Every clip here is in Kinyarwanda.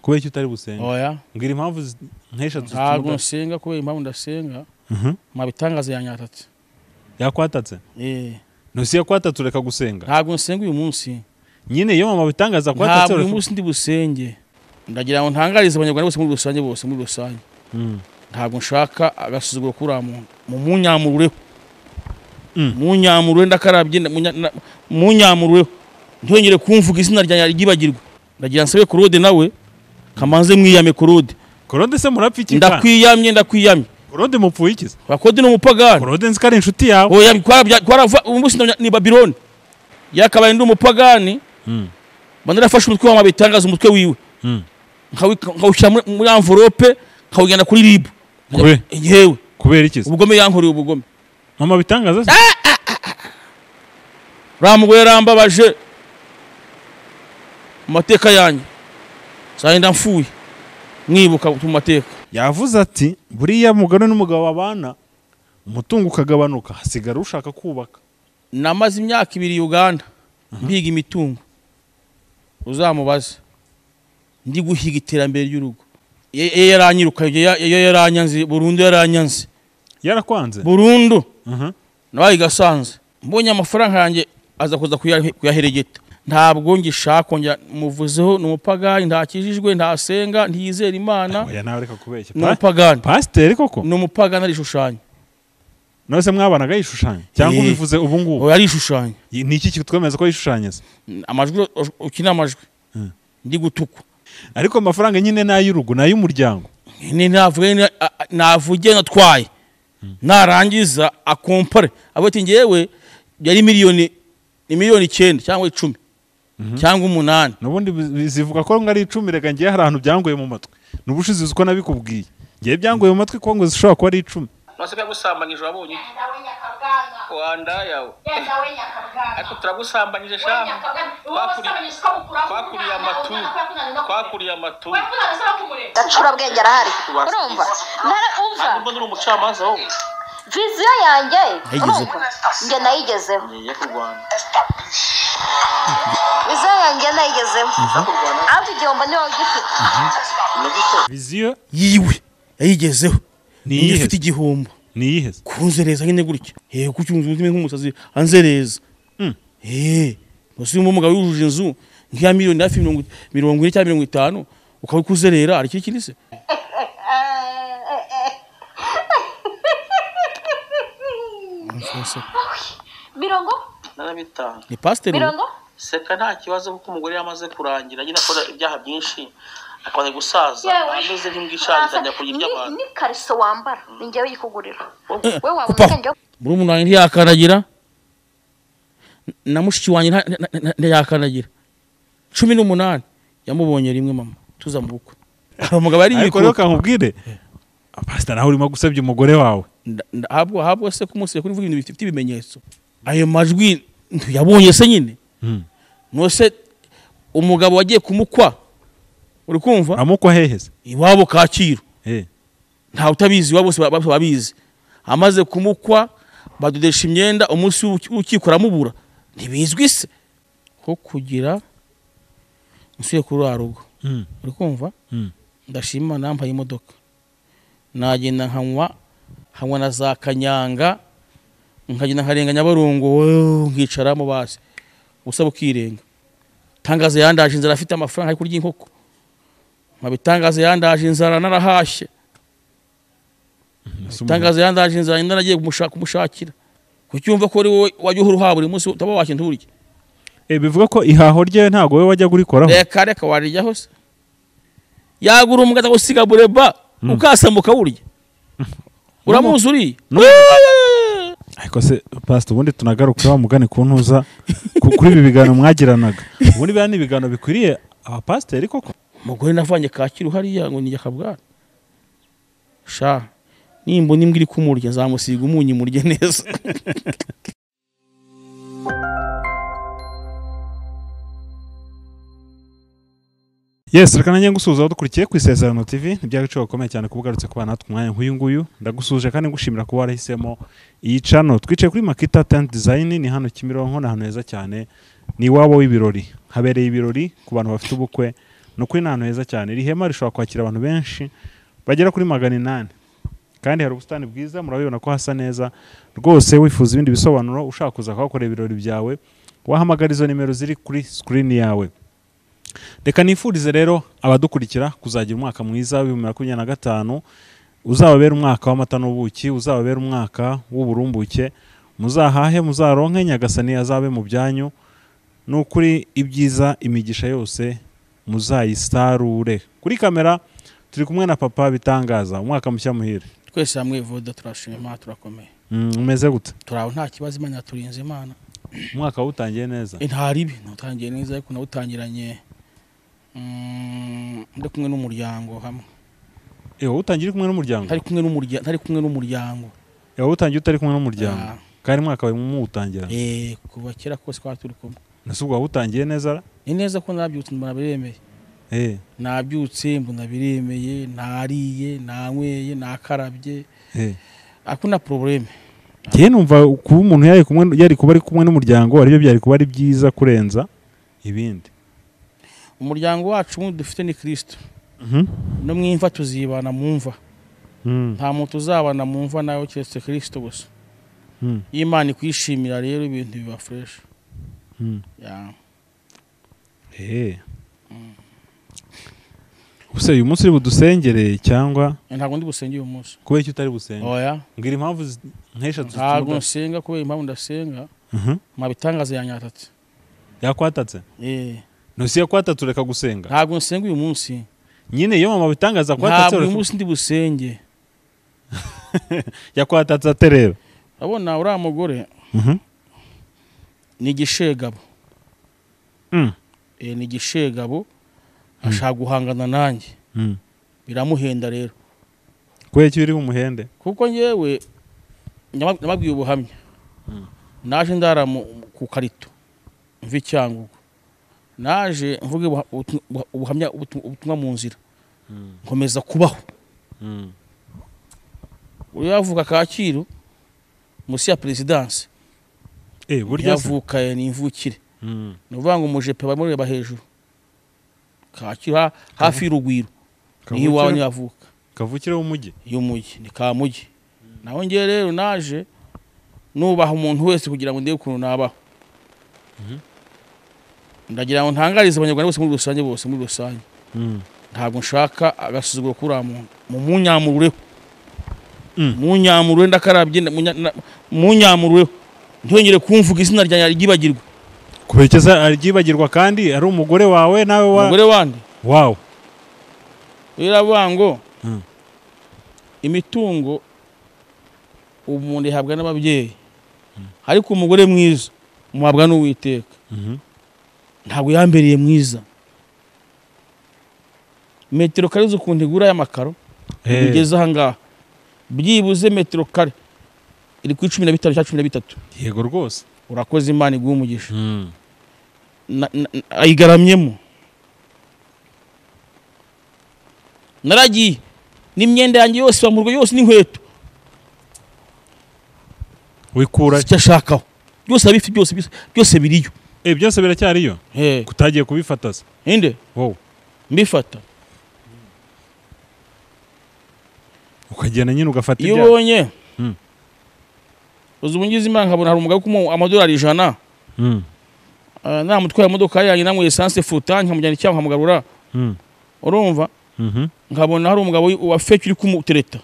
kubera icyo utari busenga oya mbwira impamvu nk'eshatu ntabwo nsenga kubera impamvu ndasenga mabitangaza yanyatatse yakwatatse nusi yakwatatse ureka gusenga ntabwo nsenga uyu munsi nyine iyo mama bitangaza kwatatse ntabwo uyu munsi ndi busenge ndagira ngo ntangarize abanyarwanda bose muri rusange ntabwo nshaka agasuzuguro kuri mu munyamurureho munyamurure ndakarabye munyamurureho ntiyongere kumvuga izina ryanjye ryibagirwa ndagira nsabe Claude nawe kamanze mwiyame Claude se murapfa iki ndakwiyamye Claude mupfuye iki Claude no mupagani Claude nzikari inshuti yawe oya kwara umunsi ni Babylon yakabaye ndi umupagani banarafashe umutwe wa mabitangaza umutwe wiwe nkawushyira muri envelope nkawugenda kuri RIB yewe kubera iki ubugome yankoreye ubugome mama bitangaza ramugwe rambabaje mateka yanyu sayenda mfuye mwibuka mu mateka yavuze ati buriya mugano n'umugabo babana umutungo ukagabanuka hasigara ushaka kubaka namaze imyaka 2 Uganda mbiga imitungo uzamubaza ndi guhiga iterambere ry'urugo yaranyiruka yaranyanze burundu yaranyanze yarakwanze burundu nabaye gasanze mbonye amafaranga yanjye aza kuza kuyaheregeta ntabwo ngishaka njya muvuzeho n'umupagani ntakijijwe ntasenga ntiyizera Imana oya nawe reka kubeshya n'umupagani pasteur koko n'umupagani ari shushanya nose mwabanaga yishushanya cyangwa ubivuze ubu ngubu oya ari shushanya ni iki kitwemeza ko yishushanyeze amajwi ukina amajwi ndi gutukwa ariko amafaranga nyine n'ay'urugo n'ay'umuryango ni navuge natwaye narangiza akompare abati ngewe yari miliyoni 9 cyangwa 10 cyangwa 8 nubundi bizivuga ko ngari 10 rega ngiye hari ahantu byangoye mu matwi nubushize uko nabikubwiye ngiye byangoye mu matwi ko ngo zishobora kuba ari 10 nose byagusambanyije wabonye wanda yawe ariko turagusambanyije shaho twakuriye amatu dacura bwenge arahari urumva umva nuri umucamanza wowe viziyo yanjye nge nayigezeho viziyo yanjye nayigezeho ariko igihombo niho gifite viziyo yiwe yayigezeho ni ifite igihombo ni yihe kunzereza nyine gutya kucyumva umutima nk'umusazi anzereza Musi umugabo yujuje inzu nkiya miliyoni hafi 40 cyangwa 50 ukabikuzerera ari kiri se mirongo narabitanga ni pasteur mirongo seka nta kibazo kuko umugore yamaze kurangira nyine akora ibyaha byinshi akwaze gusaza ameze nk'ingishaje ajya kuyirya abantu ni kariso wambara ningewe yikugurira we wabonye muri umuntu ntiyakanagira na mushiki wanjye ntiyakanagira 18 yamubonye rimwe mama tuza mu bukwe umugabo ari yiko ariko kankubwire pastor naho urimo gusebya umugore wawe habwo se kumunsi kuri vuga ibintu bifite ibimenyetso ayo majwi yabonye se nyine nose umugabo wagiye kumukwa uri kumva amukwa heheze iwabo Kacyiru nta utabizi wabo bose babizi amaze kumukwa badodesha imyenda umunsi ukikora mubura ntibizwi se ko kugira nsuye kuri arugo uri kumva ndashima nampaye imodoka nagenda nkanywa na za kanyanga nkagenda nkarenga Nyabarongo nkicaramo base usaba ukirenga tangaza yandaje inzara afite amafaranga ari kurya inkoko mabitangaza yandaje inzara narahashye tangaza yandaje inzara naragiye kumushakira kucyumva ko ari wowe wajyuhuru haburi munsi utaba wakintu urye bivuga ko ihaho rye ntago we wajya gurikoraho reka warijyaho se yagura umugata gusiga bureba ukasamuka urye uramuzi uri ariko se pastor ubundi tunagaruka wa mugani kuntuza kuri ibi bigano mwagiranaga ubundi bya ni bigano bikwiriye aba pastor koko mugore navanye Kacyiru hariya ngo nijya kabwana sha nimbo nimbwa iri kumurya zamusiga umunyi murye neza Yes, reka nanjye ngusuza dukurikiye ku Isezerano TV n'ibyagaciro gakomeye cyane kubugarutse ku bana natwe mwanya nk'uyu nguyu ndagusuje kandi ngushimira kuba warahisemo iyi channel twicaye kuri Makita Tent Design ni hano Kimironko na hano heza cyane ni wabo w'ibirori habereye ibirori ku bantu bafite ubukwe no kuri nano heza cyane iri hema rishobora kwakira abantu benshi bagera kuri 800 kandi hari ubusitani bwiza murabibona ko hasa neza rwose wifuza ibindi bisobanuro ushaka kuza kwakorera ibirori byawe wahamagara izo nimero ziri kuri screen yawe reka nifurize rero abadukurikira kuzagira umwaka mwiza wa 2025 uzababera umwaka w'amata n'ubuki uzababera umwaka w'uburumbuke muzahahe muzaronke nyagasani azabe mu byanyu n'ukuri ibyiza imigisha yose muzayisarure kuri kamera turi kumwe na papa bitangaza umwaka mushya muhire twese hamwe voda turashima Imana turakomeye umeze gute turaho nta kibazo Imana yaturinze Imana umwaka utangiye neza ntaribi natangiye neza ariko nawutangiranye ndi kumwe n'umuryango hamwe utangiye kumwe n'umuryango tari kumwe n'umuryango utangiye utari kumwe n'umuryango kandi mwaka mu utangira kuva kera kose kwa turi kumwe nasubwa utangiye neza ni neza ko nabyutse mbona biremeye nabyutse mbona biremeye nariye nanyweye nakarabye akuna probleme je numva kuba umuntu yari kuba ari kumwe n'umuryango ari byo byari kuba ari byiza kurenza ibindi umuryango wacu mu dufite ni Kristo no mwimva tuzibana mumva nta muntu uzabana mumva nawe cyese Kristo gusa Imana kwishimira rero ibintu biba fresh Use uyu munsi uri budusengere cyangwa ntabwo ndi busengeye uyu munsi kubera icyo utari busenge oya ngira impamvu nk'eshatu ntabwo nsenga kubera impamvu ndasenga mabitangaza yanyatatse yakwatatse Nusi yakwatatse reka gusenga ntabwo nsenga uyu munsi nyine iyo mama bitangaza kwatatse ntabwo uyu munsi ndi busenge yakwatatse aterera abona uriya mugore ni igishegabo ni igishegabo ashaka guhangana nanjye biramuhenda rero kubera icyo uri bumuhende kuko ngewe nababwiye ubuhamya naje ndara ku karito mvi cyangugu naje mvuge ubuhamya ubutumwa mu nzira nkomeza kubaho uri yavuka Kacyiru musi ya presidence burya yavuka ni imvukire nuvuga ngo umujepe bamureba hejuru Kacyiru hafi y'urugwiro ni wawe ni yavuka kavukire w'umujyi y'umujyi ni ka mujyi naho ngiye rero naje nubaha umuntu wese kugira ngo ndebe ukuntu nabaho ndagira ngo ntangarize abanyarwanda bose muri rusange ntabwo nshaka agasuzuguro kuri muntu mu munyamurure ndakarabye munyamurure ntiyongere kumvuga izina ryanjye ryibagirwa kubekeza aryibagirwa kandi ari umugore wawe nawe umugore wandi wow birabango imitungo umuntu ihabwa n'ababyeyi ariko umugore mwiza umuhabwa n'Uwiteka ntabwo yambereye mwiza metero kare z'ukuntu igura y'amakaro bigeze aha ngaha byibuze metero kare iri ku 15 cyangwa 13 yego rwose urakoze Imana iguha umugisha ayigaramyemo naragiye n'imyenda yanjye yose bamurwa yose n'inkweto wikura icyo ashakaho byose abifite byose biriyo byose biracyariyo kutagiye kubifataza inde mbifata ukagenda nyine ugafata ibya iyo ubonye uzubungize Imana nkabona hari umugabo kuma amadolari 100 namutwaye imodoka yanjye namwe essence futa nkamujyana icyaha nkamugarura urumva nkabona hari umugabo wa fake uri kumutereta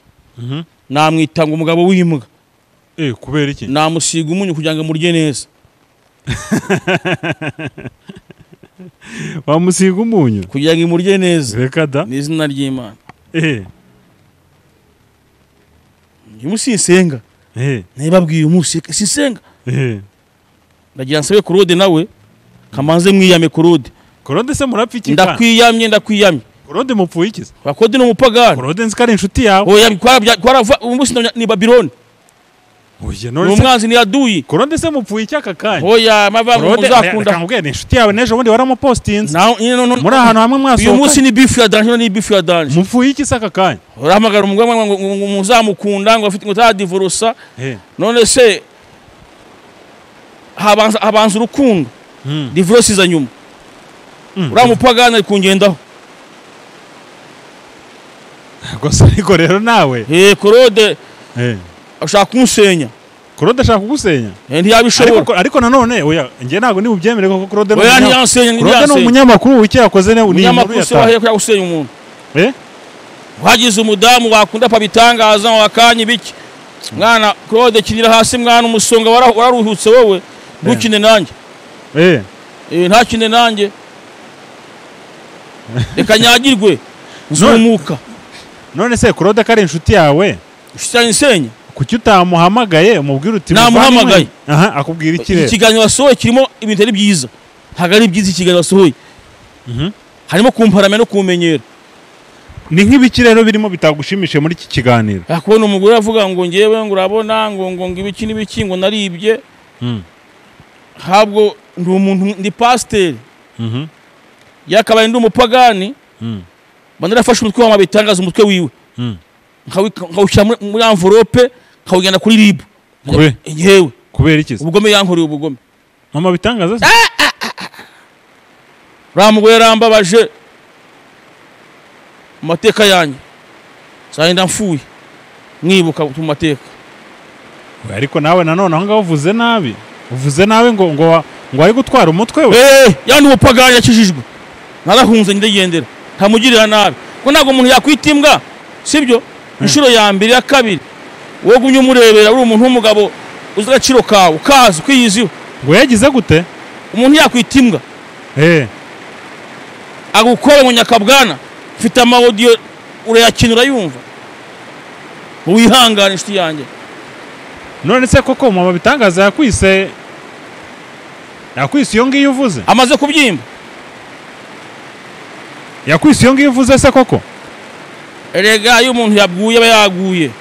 namwitanga umugabo w'imbwa kubera iki namusiga umunyu kugira ngo murye neza wamusiga umunyu kugira ngo murye neza reka da ni izina ry'Imana Yumusinsenga nibabwiye umunsi sinsenga ndagira nsabe Claude nawe kamanze mwiyame Claude se murapfiki ndakwiyamye Claude mupfuye ikiza Claude no mupagani Claude nzikari inshuti yawe oya kwara umunsi ni Babylon oya none umwanzi ni aduyi Claude se mupfuye icyaka kanya oya mavanga muzakunda kamubwira inshuti yawe nejo bundi waramupostinze muri ahantu hamwe mwasohoka uyu munsi ni beef ya danger ni beef ya danger mupfuye ikisa aka kanya uramagara umugwa muzamukunda ngo afite ngo ta divorce none se habanza urukundo divorce za nyuma uramupagana kungendaho gusa ariko rero nawe Claude ashaka kumusenya. Claude ashaka kugusenya Ntiyabishobora. ariko nanone oya njye ntabwo nibubyemere ko Claude Oya ntiyansenya Claude ni umunyamakuru w'iki yakoze ne umunyamakuru se wahe kuyagusenya umuntu. Wagize umudamu wakunda pa bitangaza wakanye biki. Mwana Claude kinira hasi mwana umusonga wararuhutse wowe ntukine nanjye. Ntakine nanjye. Reka nyagirwe nzumuka. None se Claude kari inshuti yawe Insenya kuki utamuhamagaye umubwira uti namuhamagaye akubwira iki rero ikiganiro wasohoye kirimo ibintu ari byiza ntago ari byiza ikiganiro wasohoye harimo kumparame no kumenyera ni nk'ibiki rero birimo bitagushimishije muri iki kiganiro akubona umugore avuga ngo ngewe ngo urabona ngo ibiki n'ibiki ngo naribye habwo ndi umuntu ndi pasteur yakabaye ndi umupagani banarafashe umutwe w'ama bitangaza umutwe wiwe nkawushyira muri envelope nkawugenda kuri RIB yewe kubera iki ubugome yankoreye ubugome mama bitangaza se ramugwe yarambabaje amateka yanjye sayenda mfuye mwibuka mu mateka ariko nawe nanone aho ngaho uvuze nabi ngo ari gutwara umutwe we yandi umupagani yakijijwe narahunze ndagendera ntamugirira nabi ko ntago umuntu yakwitimbwa sibyo inshuro ya mbere ya kabiri wowe gumye umurebera uri umuntu w'umugabo uzagaciro kawe kazi kwiyiziho ngo yagize gute umuntu yakwitimbwa agukore mu nyakabwana ufite amaudio urayakinura yumva wihangane inshuti yanjye none se koko mama bitangaza yakwise iyo ngiyo uvuze amaze kubyimba yakwise iyo ngiyo uvuze se koko erega iyo umuntu yabguye aba yaguye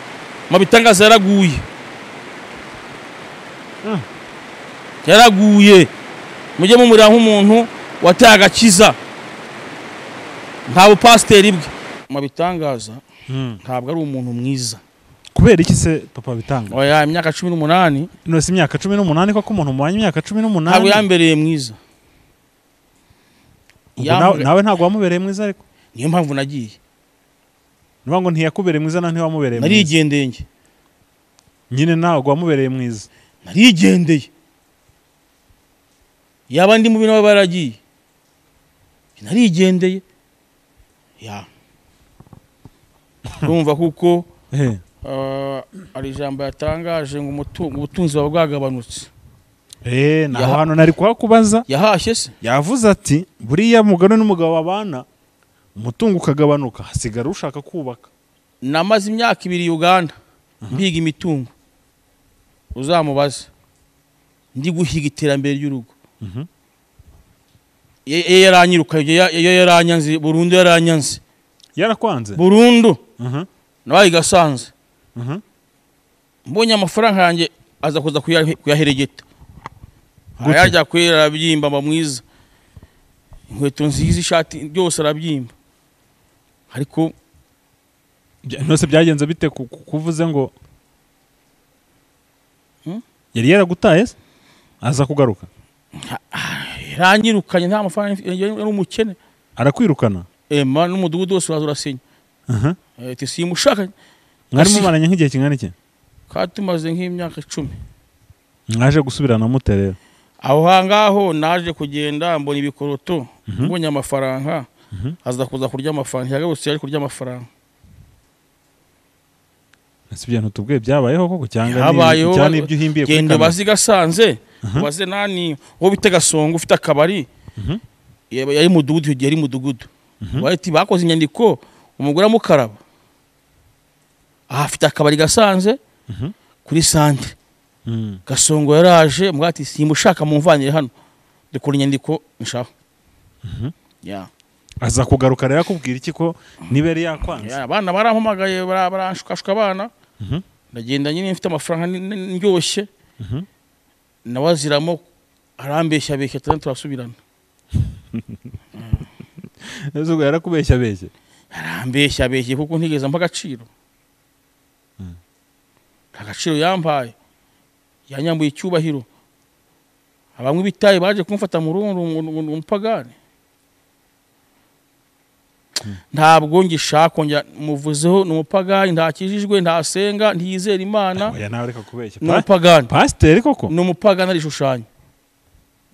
mabitangaza yaraguye yaraguye mujye mumurira nk'umuntu wataye agakiza nta bupasiteri bwe mabitangaza ntabwo ari umuntu mwiza kubera iki se papa bitanga oya imyaka 18 no si imyaka 18 koko umuntu mubanye imyaka 18 ntabwo yambereye mwiza nawe ntabwo wamubereye mwiza ariko niyo mpamvu nagiye niba ngo ntiyakubereye mwiza na ntiwamubereye mwiza narigendeye nge nyine ntabwo wamubereye mwiza narigendeye yaba ndi mu bintu baba baragiye narigendeye ya urumva kuko ari ijambo yatangaje ngo ubutunzi buba bwagabanutse naho hano nari kuhakubaza yahashye se yavuze ati buriya mugano n'umugabo babana umutungo ukagabanuka hasigara ushaka kubaka namaze imyaka 2 Uganda mbiga imitungo uzamubaza ndi guhiga iterambere ry'urugo yaranyiruka yaranyanze burundu yaranyanze yarakwanze burundu nabaye gasanze mbonye amafaranga yanjye aza kuza kuyaheregeta ayajya kwera arabyimba mwiza inkweto nziza ishati byose arabyimba ariko nose byagenze bite kuvuze ngo yari yaragutaye aza kugaruka yaranyirukanye nta mafaranga yari umukene arakwirukana ema n'umudugudu wose wazurasenya ati simushaka mwari mumaranye nk'igihe kingana iki katumaze nk'imyaka 10 mwaje gusubirana mute rero aho hangaho naje kugenda mbona ibikoroto mbonye amafaranga aza kuza kurya amafaranga yagabose yari kurya amafaranga Nasibye ntutubwe byabayeho koko cyangwa ni ibyo uhimbiye kuri genda bazigasanze waze nani wo bitega songo ufite akabari yari mudugudu yari mudugudu bahiti bakoze inyandiko umugore amukaraba afite akabari gasanze kuri centre gasongo yaraje mwati simushaka mumvanire hano dukora inyandiko nshaka ya aza kugaruka rero akubwira iki ko nibere yakwanze abana barampamagaye baranshukashwa abana ndagenda nyine mfite amafaranga ndyoshye nawaziramo arambeshya beshya turasubirana Nazo yarakubeshya beshye arambeshya beshye kuko ntigeze mpa agaciro agaciro yampaye yanyambuye icyubahiro abamwe bitaye baje kumfata mu rundo umupagani ntabwo ngishaka kongera muvuzeho ni umupagani ntakijijwe ntasenga ntiyizera imana oya nawe reka kubeshya ni umupagani pasiteri koko ni umupagani arishushanya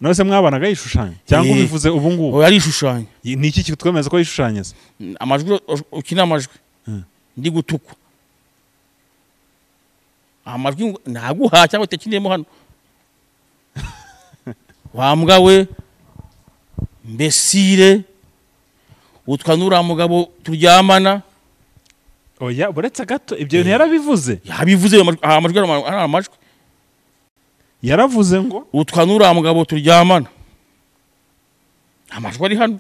nose mwabanaga yishushanya cyangwa ubivuze ubu ngubu oya arishushanya ni iki kitwemeza ko yishushanya se amajwi ukina amajwi ndi gutukwa amajwi naguha cyangwa tekiniyemo hano wambwa we mbesire utwa nura mugabo turyamana oya buretse gato ibyo bintu yarabivuze yabivuze amajwi ari amajwi yaravuze ngo utwa nura mugabo turyamana amajwi ari hano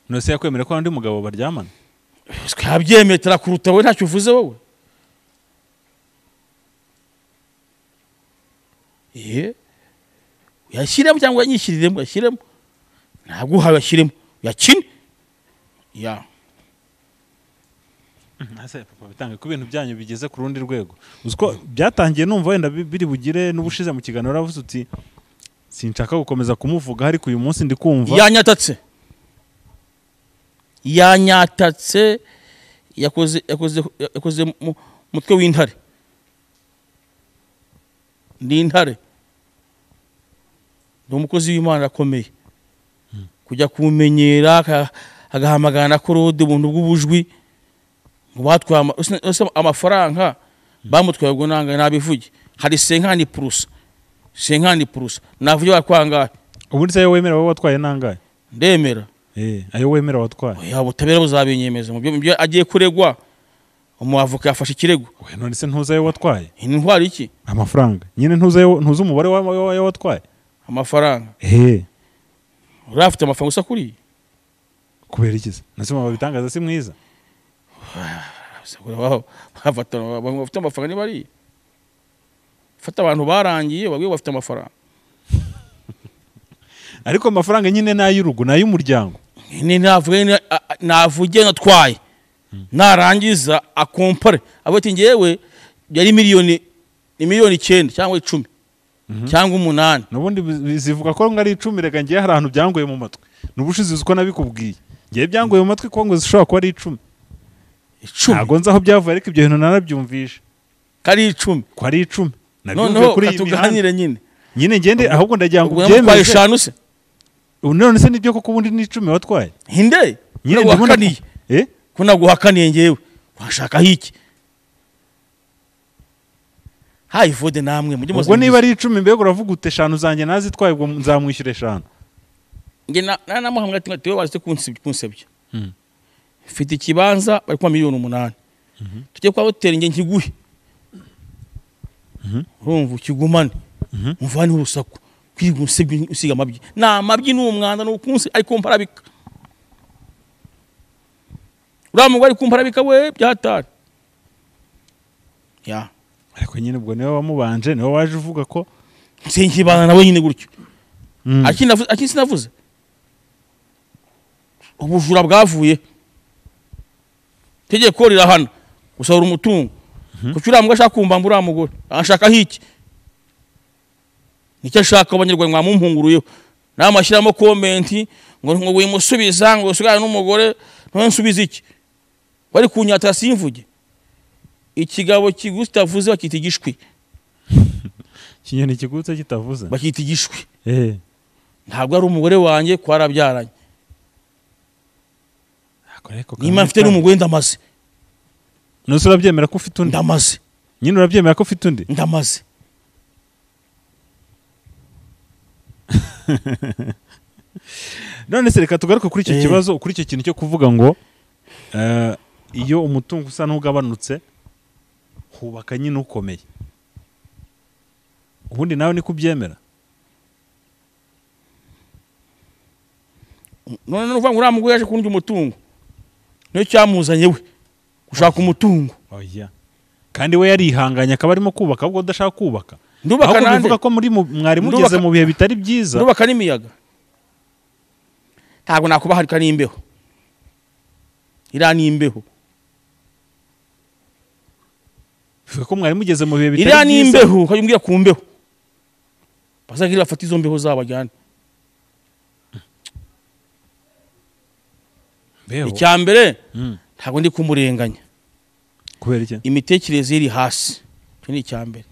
nose yakwemera ko undi mugabo baryamana twabyemetera kuruta wowe ntacyo uvuze wowe yashyiremo cyangwa yanyishyiriremo yashyiremo ntabwo uhawe yashyiremo yakine ya ase papa bitange ku bintu byanyu bigeze ku rundi rwego uziko byatangiye numva wenda biri bugire n'ubushize mu kiganiro ravuze uti sinshaka gukomeza kumuvuga ariko uyu munsi ndi kumva yanyatatse yakoze mutwe w'intare ni intare ni umukozi w'Imana akomeye kujya kumenyera agahamagana na korode ubuntu bw'ubujwi ngo batwaye amafaranga bamutwaye ubwo nanga nabivuge hari 50% navuye bakwanga ubundi se wemera wowe watwaye nangaye ndemera ayo wemera watwaye oya butabera buzabinyemeza mu byo agiye kuregwa umuavoka yafashe ikirego oya none se ntuza ayo watwaye intwari iki amafaranga nyine ntuza umubare wayo watwaye amafaranga urafite amafaranga usa kuri kubera iki se nasema babitangaza si mwiza bafite amafaranga ni bari fata abantu barangiye bagwe bafite amafaranga ariko amafaranga nyine n'ay'urugo n'ay'umuryango ni navuge natwaye narangiza akompare abati ngewe yari miliyoni 9 cyangwa 10 cyangwa 8 nubundi bizivuga ko ngari 10 rega ngiye hari ahantu byangoye mu matwi nubushize uko nabikubwiye ngiye byangoye mu matwi ko ngo zishobora kuba ari 10 ntago nzaho byavuye ariko ibyo bintu narabyumvisha kari 10 ko ari 10 nabyumviye kuri iyi tuganire nyine ngende ahubwo ndagira ngo byemeze eshanu se none se nibyo koko ubundi ni 10 watwaye hinde nyine ndabona ko naguhakaniye ngewe washaka hiki hayi vode namwe mujye ubwo niba ari 10 mbego uravuga ute eshanu zanjye nazitwaye ubwo nzamwishyura eshanu nge namuhamwe ati tewe waze kunsebya mfite ikibanza bari kwa miliyoni 8 tujye kwa hoteli nge nkiguhe urumva ukigumane muvane urusaku kwigunsebye usiga amabyi namabyi n'umwanda n'ukunsi ariko mparabika uramugwa ariko mparabika we byatari ya ariko nyine ubwo niwe wamubanje niwe waje uvuga ko sinkibana nawe nyine gutyo akina sinavuze ubujura bwavuye tegeko rirahana gusahura umutungo kucyura mbwa ashaka kumbamba uramugore ashaka hiki nicyo ashaka abanyarwanda mwamumpunguriyeho namashyiramo comment ngo wimusubiza ngo usugane n'umugore none nsubiza iki bari kunyata simvuge ikigabo kigutavuze bakita igishwi kinyoni kigutse kitavuze bakita igishwi ntabwo ari umugore wanjye kwarabyaranye nima mfite n'umugore ndamaze nose urabyemera ko ufite undi ndamaze nyine urabyemera ko ufite undi ndamaze none se reka tugaruke kuri icyo kibazo kuri icyo kintu cyo kuvuga ngo iyo umutungo usa n'ugabanutse hubaka nyine ukomeye ubundi nawe niko ubyemera none nuvuga ngo uramugo yaje kundya umutungo niyo cyamuzanye we gushaka umutungo oya kandi we yarihanganye akaba arimo kubaka ahubwo udashaka kubaka ndubaka nande bivuga ko muri mwari mugeze mu bihe bitari byiza ndubaka n'imiyaga ntabwo nakubaharika n'imbeho irani imbeho bivuga ko mwari mugeze mu bihe bitari byiza irani imbeho ukayumbwira ku mbeho bazagira bafata izo mbeho zabo ajyane Beho. icya mbere Mm. ntabwo ndi kumurenganya, kubera iki? imitekerereze ye iri hasi, icyo ni icya mbere.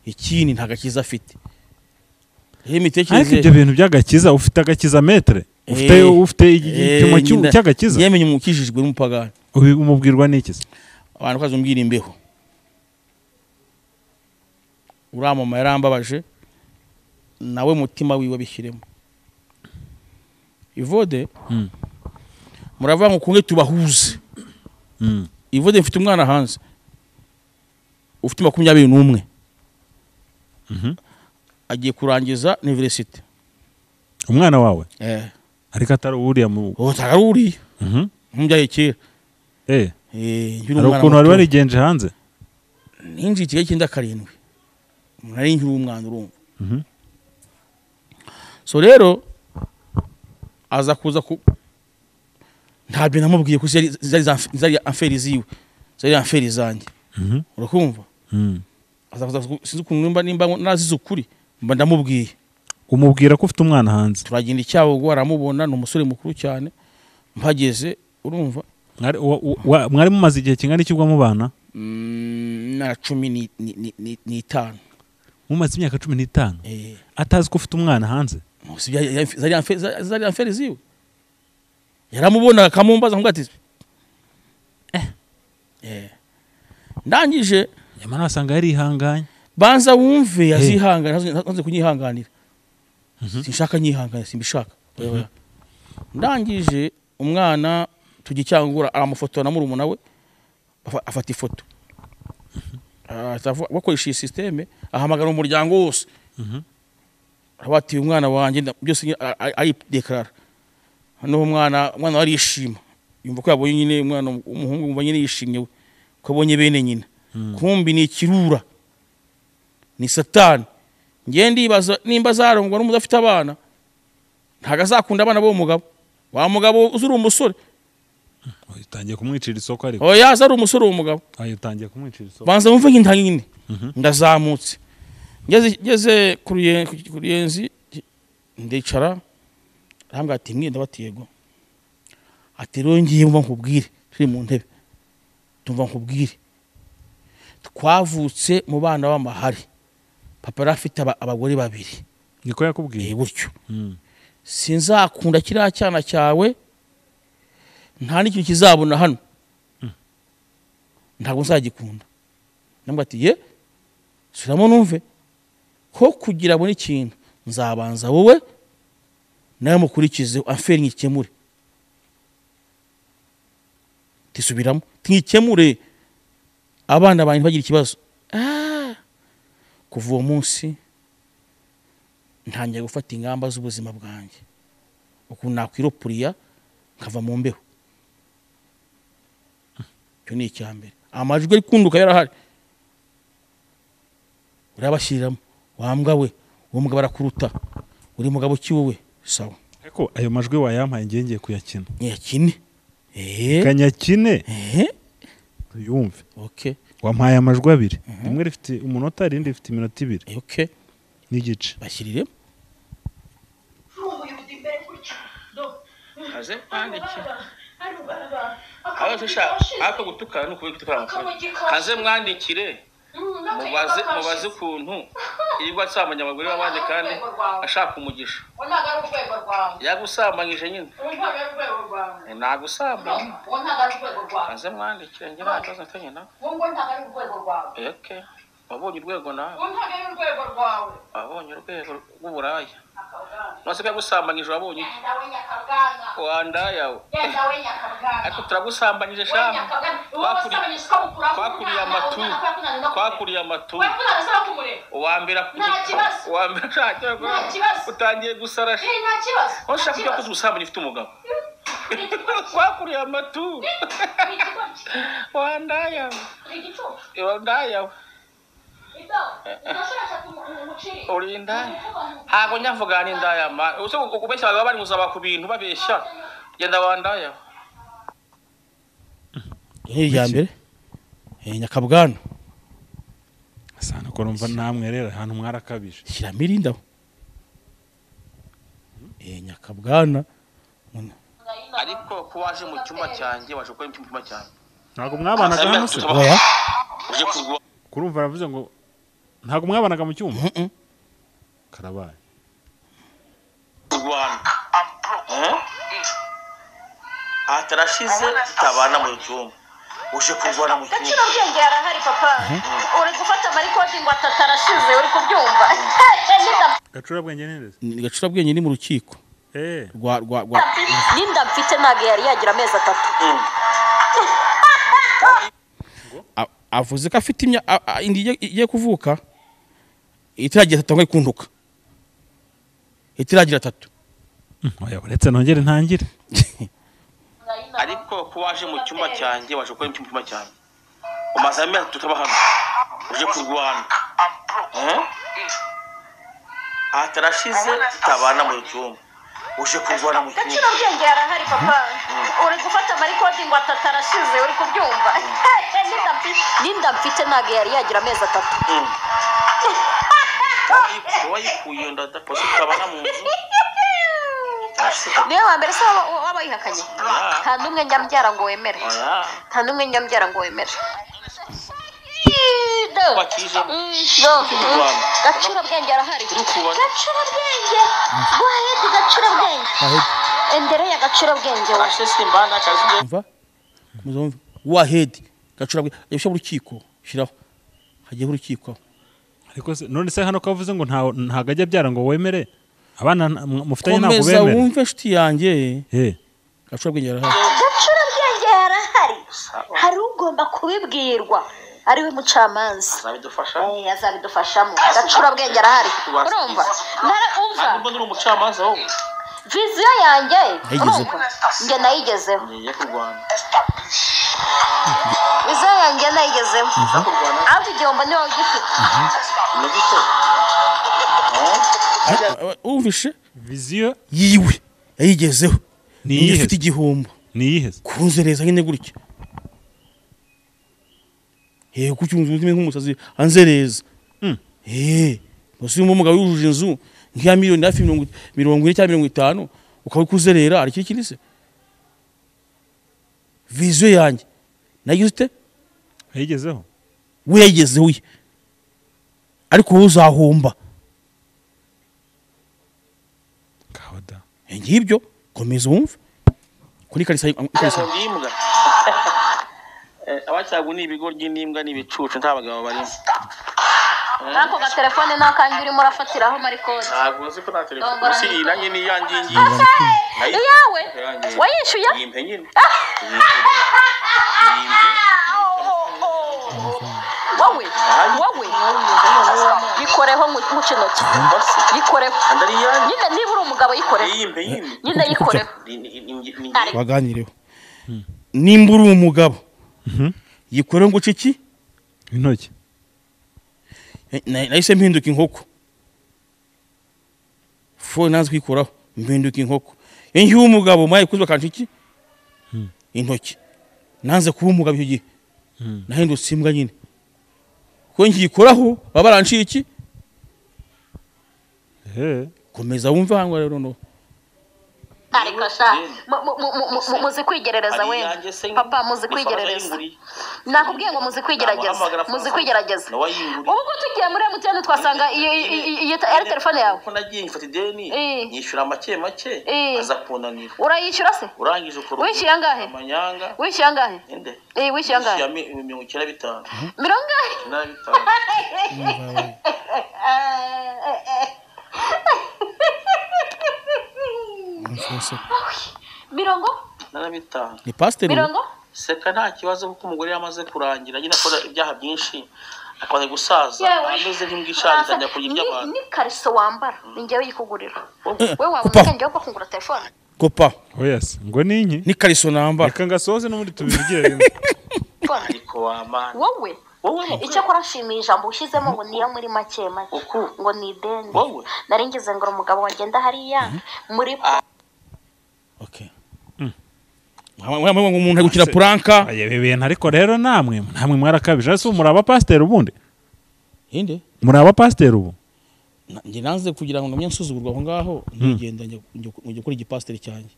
Ikindi nta gakiza afite, rero ariko imitekerereze ibyo bintu by'agakiza ufite agakiza metere ufite igipimo cy'agakiza yemenye umukijijwe n'umupagani. umubwirwa n'iki se? Abantu kazi umbwira imbeho, uriya mama yarambabaje, nawe mutima wiwe bishyiremo. Ivode Mm. muravuga ngo kunge tubahuze. Mm. Ivode mfite umwana hanze ufite 21, Mhm. agiye kurangiza university. umwana wawe ariko atari uriya mu Utaruriye Mhm. nk'umubyaye kera. hari ukuntu wari warigenje hanze. ninjiye ikigo cy'inda 7 nari nkiri umwana urumva. Mhm. So rero aza kuza ku ntabyo namubwiye ko zari aferi ziwe, zari aferi zanjye. Mhm. Urakumva? Mm. Aza kuza sinzi ukuntu nimba nazize ukuri, mba ndamubwiye. umubwira ko ufite umwana hanze. Turagenda icyawo ngo aramubona, ni umusore mukuru cyane. Mpageze urumva mwari mumaze igihe kingana iki mu bana? na 15. mumaze imyaka 15 atazi ko ufite umwana hanze. Zari aferi ziwe, yaramubona akamumbaza ngo ati ndangije nyamara wasanga yari ihanganye. banza wumve yazihangana, ntaze kunyihanganira. Sinshaka nyihanganira, simbishaka. Ndangije umwana tugicyangura aramufotora na murumuna we, afata ifoto. Bakoresha iyi systeme, ahamagara umuryango wose. Abati umwana wanjye byose ari declare. Hano umwana arishima, yumva ko yabonye nyine umwana umuhungu, yumva nyine yishimye ko abonye bene nyina. Kumbi ni ikirura, ni satani. Ngiye ndibaza nimba zarongwa n'umudafite abana, ntago azakunda abana bo mugabo. Wa mugabo uzuri umusore utangiye kumwicira isoko ariko. Oya azari umusore w'umugabo. Utangiye kumwicira isoko. Banza mumve nk'intangine. Ndazamutse. Ngeze kuri yenzi ndicara, arambwira ati mwenda batiyego. Ati rongiye mva nkubwire, turi mu ntebe. Tumva nkubwire. Twavutse mu bana b'amahari. Papa rafite abagore 2. Niko yakubwiye? Buryo. Sinzakunda kiriya cyana cyawe, nta n'ikintu kizabona hano. Ntabwo nzagikunda. Nambwa ati suramo numve ko kugira abone ikintu nzabanza wowe nawe mukurikize aferi nkikemure. Tisubiramo nkikemure abana banyu bagira ikibazo. Kuva uwo munsi ntangiye gufata ingamba z'ubuzima bwanjye, ukuntu nakwiropuriya nkava mu mbeho. Cyo ni icyambere. Amajwi ari kunduka yarahari, urabashiriramo wambwa we, uwo mugabo arakuruta, uri mugabo ki wowe? Sawa, ariko ayo majwi wayampaye ngiye kuyakina. Yakine kanyakine yumve. Okay, wampaye amajwi 2, rimwe rifite umunota, irindi rifite iminota 2. Okay, n'igice. Bashyirire aze mwandikire aho tushaka ako gutukana no kubikutukana kaze mwandikire mubaze ukuntu irwa asambanya abagore babanje kandi ashaka umugisha. Yagusambanyije nyine nagusambanya kaze mwandikire ngira ataza atanyina. Okay, wabonye urwego nawe? Wabonye urwego rw'uburaya? Nose kagusambanyije wabonye iki? Wanda yawe. Ariko turagusambanyije shama. Twakuriye amatu. Uwambera utangiye gusara. Ushaka ko tugusambanya ufite umugabo. Twakuriye amatu. Wanda yawe. Wanda yawe. Urinda hago nyavugana indaya ma ukubeshya baba bari muzaba ku bintu babeshya genda wandaya. Yambere Nyakabwana sana ko numva namwe rero ahantu mwarakabije. Shyira mirinda Nyakabwana ariko ko waje mu cyumba cyanjye waje gukora mu cyumba cyanjye ntabwo mwabanaga hano se oya uje kurwa kurumva aravuze ngo ntabwo mwabanaga mu cyumba karabaye kurwana atarashize tutabana mu cyumba uje kurwana mu cyumba gaciro bwenge yarahari papa uri gufata marikodi ngo atatarashize uri kubyumva gacura bwenge neza gacura bwenge ni mu rukiko rwa ninda mfite ntabwo yari yagira amezi 3 avuze ko afite indi igiye kuvuka itiragira 3 ngo ikunduka itiragira 3 oya uretse nongere ntangire ariko ko waje mu cyumba cyanjye waje gukora mu cyumba cyanjye umaze amezi tutaba hano uje kurwana atarashize tutabana mu cyumba uje kurwana mu cyumba gaciro bwenge yarahari papa uri gufata marikodi ngo atatarashize uri kubyumva ninda mfite ntabwo yari yagira amezi 3 wayikuye ndadakoze tutabana mu nzu niyo wambere se wabayihakanye nta numwe nyambyara ngo wemere nta numwe nyambyara ngo wemere gaciro bwenge arahari gaciro bwenge wahedi gaciro bwenge endere ya gaciro bwenge umva muzumva wahedi gacura bwenge yabisha urukiko shiraho hagiye urukiko ariko none se hano kavuze ngo ntago ajya byara ngo wemere abana mufitanye ntabwo komeza bemere wumve nshuti yanjye gacura bwenge arahari gaciro bwenge yarahari hari ugomba kubibwirwa ariwe mucamanza azabidufashamo gacura bwenge arahari urumva umva mbona uri umucamanza wowe viziyo yanjye urumva nge nayigezeho viziyo yanjye nayigezeho ariko igihombo niwe ugifite umvishe viziyo yiwe yayigezeho Ni niyo iyihe? ifite igihombo ni iyihe kunzereza nyine gutya kucyumva ubuzima nk'umusazi anzereza gusa uyu mugabo yujuje inzu nk'iya miliyoni hafi 40 cyangwa 50 ukaba kuzerera ari kiri se viziyo yanjye nagize ute yayigezeho we yayigezeho ye ariko wowe uzahomba kawada ngibyo komeza wumve kuri kalisa imbwa abacyagu ni ibigoryi n'imbwa n'ibicucu nta bagabo barimo nako ga telefone nakangi urimo urafatiraho marikodi ntabwo uzi ko nta telefone usi irangi ni yanjye iyawe wayishuye yimpe nyine wowe yikoreho mu kinoki yikoreho nyine niba uri umugabo yikoreho nyine yikoreho waganireho nimba uri umugabo yikoreho ngo ciki intoki nahise mpinduka inkoko fone nazi kwikoraho mpinduka inkoko iyo ngiye umugabo maye kuzwa kantu iki intoki nanze kuba umugabo icyo gihe nahindutse imbwa nyine ko ngiyikoraho baba baranciye iki komeza wumve hangwa rero no ariko sha muzi kwigerereza we papa muzi kwigerereza nakubwiye ngo muzi kwigerageza ubwo tugiye muri MTN twasanga iyo ari telefone yawe ko nagiye ngifata ideni nyishura make aza kunanira urayishyura se urangije ukora wishyuye angahe amanyanga wishyuye angahe ende wishyuye angahe 95 mirongo ni pasiteri mirongo seka nta kibazo kuko umugore yamaze kurangira nyine akora ibyaha byinshi akwaze gusaza ameze nk'ingishaje ajya kurya abantu ni kariso wambara ningewe yikugurira we wabona ngewe ko kungura telefone kopa yes ngo ninki ni kariso namba reka ngasoze no muri tubivugire rimwe ariko wamana wowe icyo kurashimiye ijambo ushizemo ngo niyo muri make ngo ni ideni nari ngize ngo umugabo wagenda hariya muri okay umuntu gukina pranka ayebebena ariko rero namwe mwarakabije ase umuraba pasteur ubundi inde muraba pasteur ubu nge nanze kugira ngo namenye nsuzugurwa aho ngaho ngigenda njye kuri igipasteur cyanjye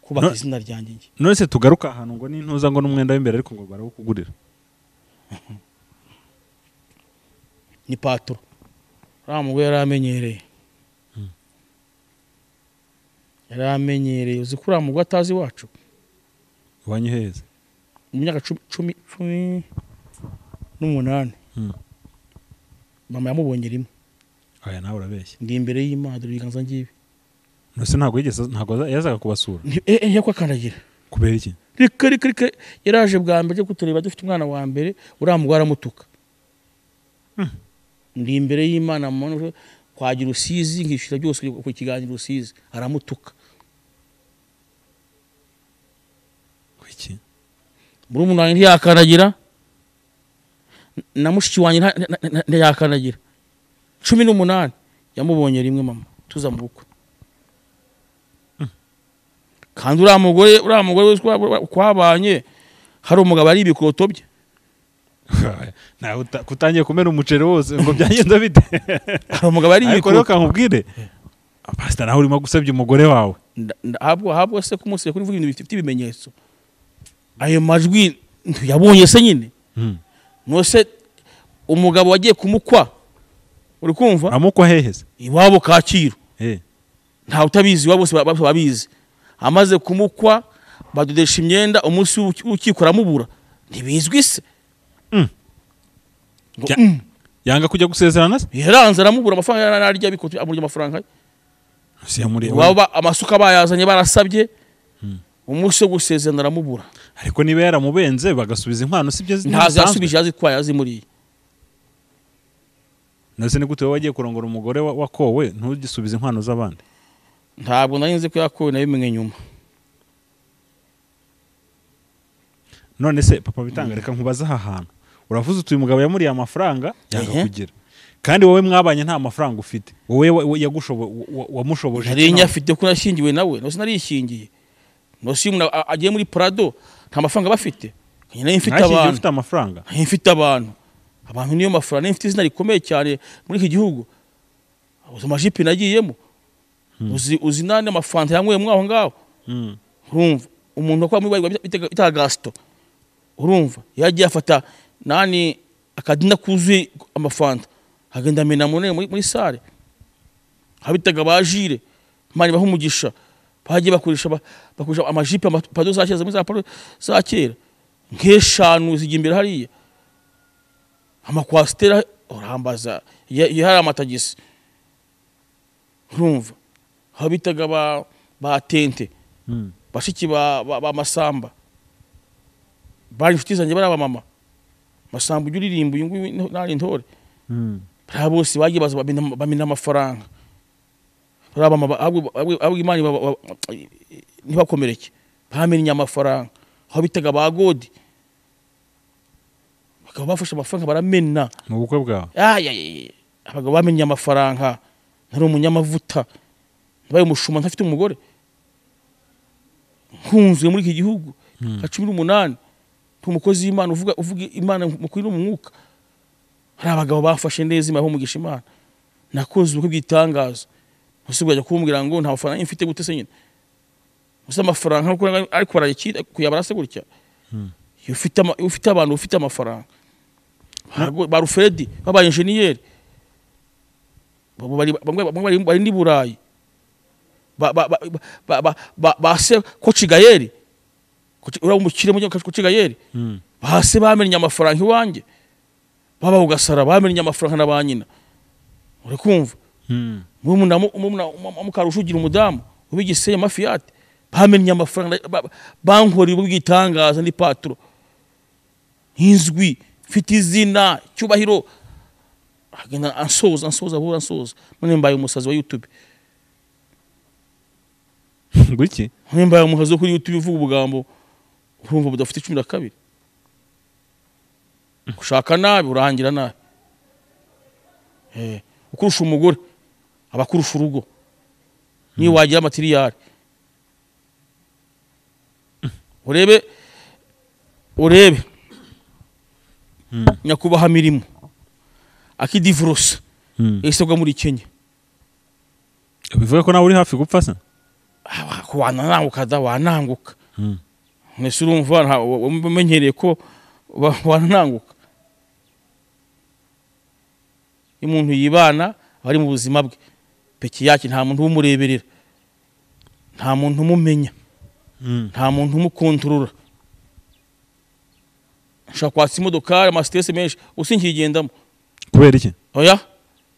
kubaka izina ryanjye njye. none se tugaruka ahantu ngo n'intuza ngo n'umwenda w'imbere ariko ngo barawukugurira Ni patro ramugwe yaramenyereye yaramenyereye uzi ko ramugwe atazi wacu iwanyu heza mu myaka 18 mama yamubonye rimwe aya nawe urabeshya ndi imbere y'Imana biganza ngibi nose ntabwo yazaga kubasura ntiyako akandagira kubera iki rika yaraje bwa mbere kutureba dufite umwana wa mbere uramugwe aramutuka ndi imbere y'Imana muntu kwagira usizi nkishira byose ku kiganiro usizi aramutuka kwiki muri umuntu ntiyakanagira na mushiki wanjye ntiyakanagira 18 yamubonye rimwe mama tuza mu bukwe kandi uramugore kwabanye hari umugabo ari ibikoto bye nawe kutangiye kumera umuceri wose ngo byagenda bite hari umugabo ari ariko rero kankubwire pastor nawe urimo gusebya umugore wawe habwo se kumuseye kuri vuga ibintu bifite ibimenyetso ayo majwi yabonye se nyine nose umugabo wagiye kumukwa uri kumva amukwa heheze iwabo Kacyiru nta utabizi iwabo bose babizi amaze kumukwa badodesha imyenda umunsi ukikora mubura ntibizwi se yanga kujya gusezerana se yaranze aramubura amafaranga yararya bikoto amurya amafaranga waba amasuka bayazanye barasabye umunsi wo gusezerana aramubura ariko niba yaramubenze bagasubiza inkwano sibyo ntazo yasubije yazi kwa yazimuriye nase ni gute wagiye kurongora umugore wakowe ntugisubize inkwano z'abandi ntabwo narinze ko yakowe nabimenye nyuma none se papa bitanga reka nkubaza aha hantu uravuze utuye umugabo yamuriye amafaranga yanga kugira kandi wowe mwabanye nta mafaranga ufite wowe wamushoboje hari nyafite ko nashingiwe nawe nose narishingiye nose umuntu agiye muri Prado nta mafaranga bafite nyine mfite amafaranga mfite abantu niyo mafaranga mfite izina rikomeye cyane muri iki gihugu uzi amajipi nagiyemo uzi nane amafanta yanyweye mwaho ngaho urumva umuntu akwa muri bita Gasto urumva yagiye afata nani akadina kuzuye amafanta agenda amena muri sare habitaga bajire mani bahumugisha bagiye bakoresha amajipe amapado za kera muri za pado za kera nk'eshanu zijya imbere hariya amakwastera urambaza yari amatagisi urumva habitaga ba tente bashiki ba masamba bari inshuti zanjye bari abamama masamba ujya uririmba uyu nguyu nari intore bariya bose bagiye baza bamena amafaranga abo Imana ntibakomereke bamennye amafaranga aho bitaga ba godi bakaba bafashe amafaranga baramena mu bukwe bwawe abagabo bamennye amafaranga ntari umunyamavuta ntabaye umushuma ntafite umugore nkunzwe muri iki gihugu ka 18 umukozi w'Imana uvuga Imana mukuri no mu mwuka hari abagabo bafashe neza Imana umugisha Imana nakoze ubukwe bw'itangazo usibwaje kumbwira ngo nta mafaranga mfite gute se nyine gusa amafaranga ariko barayikira kuyabarase gutya ufite abantu ufite amafaranga ba Rufredi baba engineer bari ndi Burayi base ko Kigayeri ura umukire mu ko Kigayeri base bamenye amafaranga iwanjye baba ugasara bamenye amafaranga nabanyina uri kumva mukarushugira umudamu ubigiseye mafiyate bamenye amafaranga bankori bw'itangaza ni patro hinzwi fiti izina cyubahiro agenda ansoza none mbaye umusazi wa YouTube Guki mbaye umuhazo kuri YouTube uvuga ubugambo urumva budafite 12 kushaka nabi urangira nabi ukurusha umugore abakurusha urugo ni wagira material urebe nyakubaha mirimo akidivorce isabwa muri Kenya bivuga ko nawe uri hafi gupfa se ko wananguka da wananguka nese urumva umenyereye ko wananguka umuntu yibana ari mu buzima bwe peki yake nta muntu umureberera nta muntu umumenya nta muntu umukontorora nshaka kwatsa imodoka amasitese menshi usinkigendamo kubera iki oya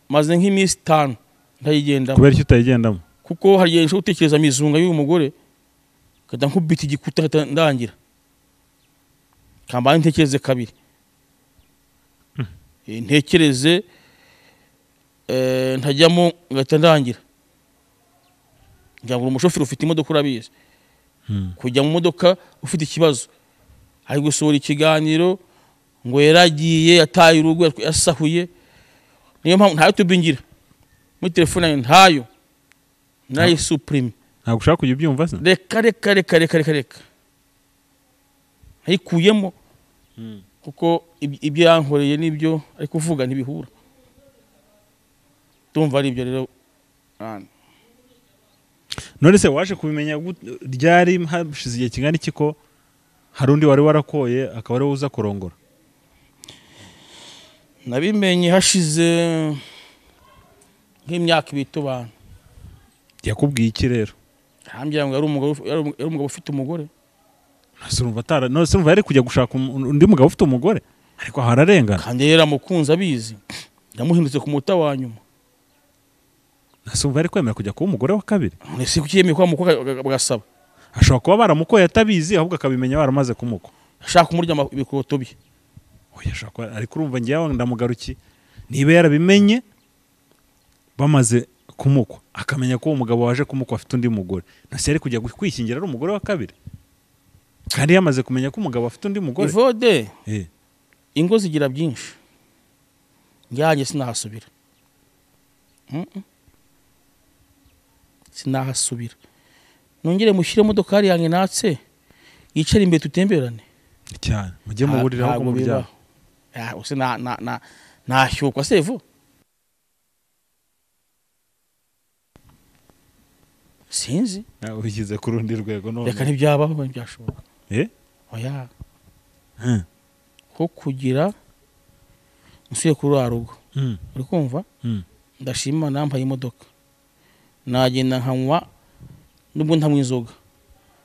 maze nk'iminsi 5 ndayigendamo kubera iki utayigendamo kuko hari igihe nshobora gutekereza amizunga y'uyu mugore kada nkubita igikuta ndangira kamba ntekereze kabiri ntekereze ntajyamo ngahita ndangira ngira ngo umushoferi ufite imodoka urabizi kujya mu modoka ufite ikibazo ari gusohora ikiganiro ngo yaragiye yataye urugo yasahuye niyo mpamvu ntayo tubingira muri telefone ntayo nayi supreme ntabwo ushaka kujya ubyumva se reka ayikuyemo kuko ibyo yankoreye nibyo ari kuvuga ntibihura tumva ari ibyo rero none se waje kubimenya ryari hashize igihe kingana iki ko hari undi wari warakoye akaba ari uza kurongora nabimenye hashize nk'imyaka ibitubana yakubwiye iki rero hambya ngo yari umugabo ufite umugore nose urumva yari kujya gushaka undi mugabo ufite umugore ariko hararengana kandi yera mukunza abizi yamuhindutse ku muta wa nyuma nose urumva yari kwemera kujya kuba umugore wa kabiri nese kuyemeye kwa mukwe bagasaba ashobora kuba baramukoye atabizi ahubwo akabimenya baramaze kumukwa ashaka kumurya ibikoto bye oya ashaka ariko urumva ngiye ndamugaruki niba yarabimenye bamaze kumukwa akamenya ko uwo mugabo waje kumukwa afite undi mugore nase yari kujya kwishingira ari umugore wa kabiri kandi yamaze kumenya ko umugabo afite undi mugore Ivode ingo zigira byinshi njyanye sinahasubira sinahasubira nongere mushyire imodoka hari yange natse yicare imbere tutemberane cyane mujye muburira aho mu byaho use na hyokwa sevo sinzi ubigize ku rundi rwego none reka ntibyabaho byashoboka oya ko kugira nsuye kuri rugo uri kumva ndashima nambaye imodoka nagenda nkanywa nubwo ntanywa inzoga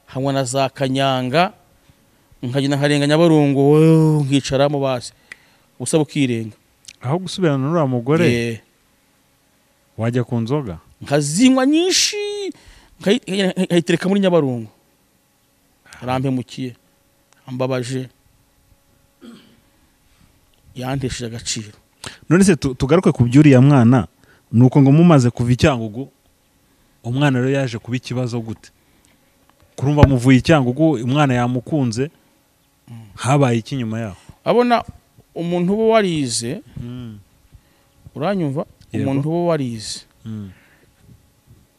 nkanywa na za kanyanga nkagenda nkarenga Nyabarongo nkicaramo basi usaba ukirenga aho gusubirana n'uriya mugore wajya ku nzoga nkazinywa nyinshi nkayitereka muri Nyabarongo arampemukiye ambabaje yantesheje agaciro none se tugaruke ku byuriya mwana nuko ngo mumaze kuva icyangugu umwana rero yaje kuba ikibazo gute kurumva muvuye icyangugu umwana yamukunze habaye iki nyuma yaho abona umuntu uba warize uranyumva umuntu uba warize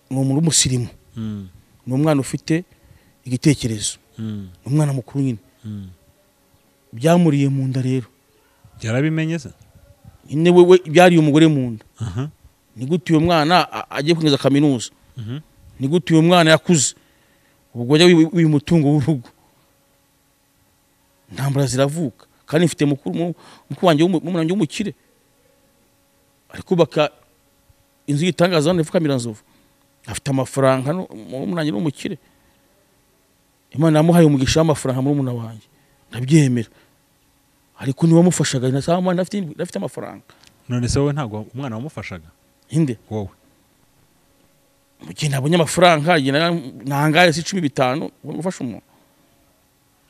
ni umuntu w'umusirimu ni umwana ufite igitekerezo ni umwana mukuru nyine byamuriye mu nda rero yarabimenye se nyine wewe byariye umugore mu nda ni gute uyu mwana agiye kwinjiza kaminuza ni gute uyu mwana yakuze ubwo ajya uyu mutungo w'urugo ntambara ziravuka kandi mfite mukuru wanjye w'umukire ari kubaka inzu y'itangaza hano ivuka Miranzovu afite amafaranga n'umwanjye n'umukire Imana yamuhaye umugisha w'amafaranga muri umuna wanjye ndabyemera ariko niwe wamufashaga na saa mwana afite amafaranga none se wowe ntabwo umwana wamufashaga inde wowe mu gihe nabonye amafaranga nangaye si 15 ufasha umuntu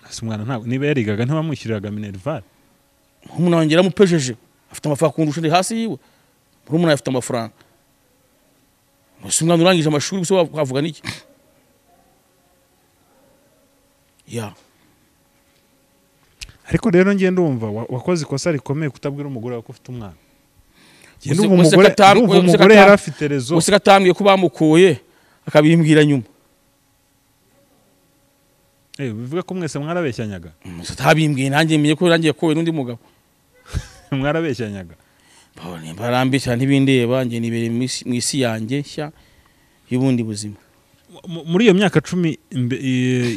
ase umwana ntabwo niba yarigaga ntibamwishyuriraga Minerval umwana wanjye yaramupejeje afite amafaranga kundusha ndi hasi yiwe muri umwana afite amafaranga musi umwana urangije amashuri gusa wavuga niki ya ariko rero ngiye ndumva wakoze ikosa rikomeye kutabwira umugore wako ufite umwana umugore yari afite rezo gusa katambwiye ko bamukuye akabimbwira nyuma bivuga ko mwese mwarabeshyanyaga tabimbwiye nanjye menye ko rangiye kowe n'undi mugabo mwarabeshyanyaga barambishya ntibindeba nge nibere mu isi yanjye nshya y'ubundi buzima muri iyo myaka 10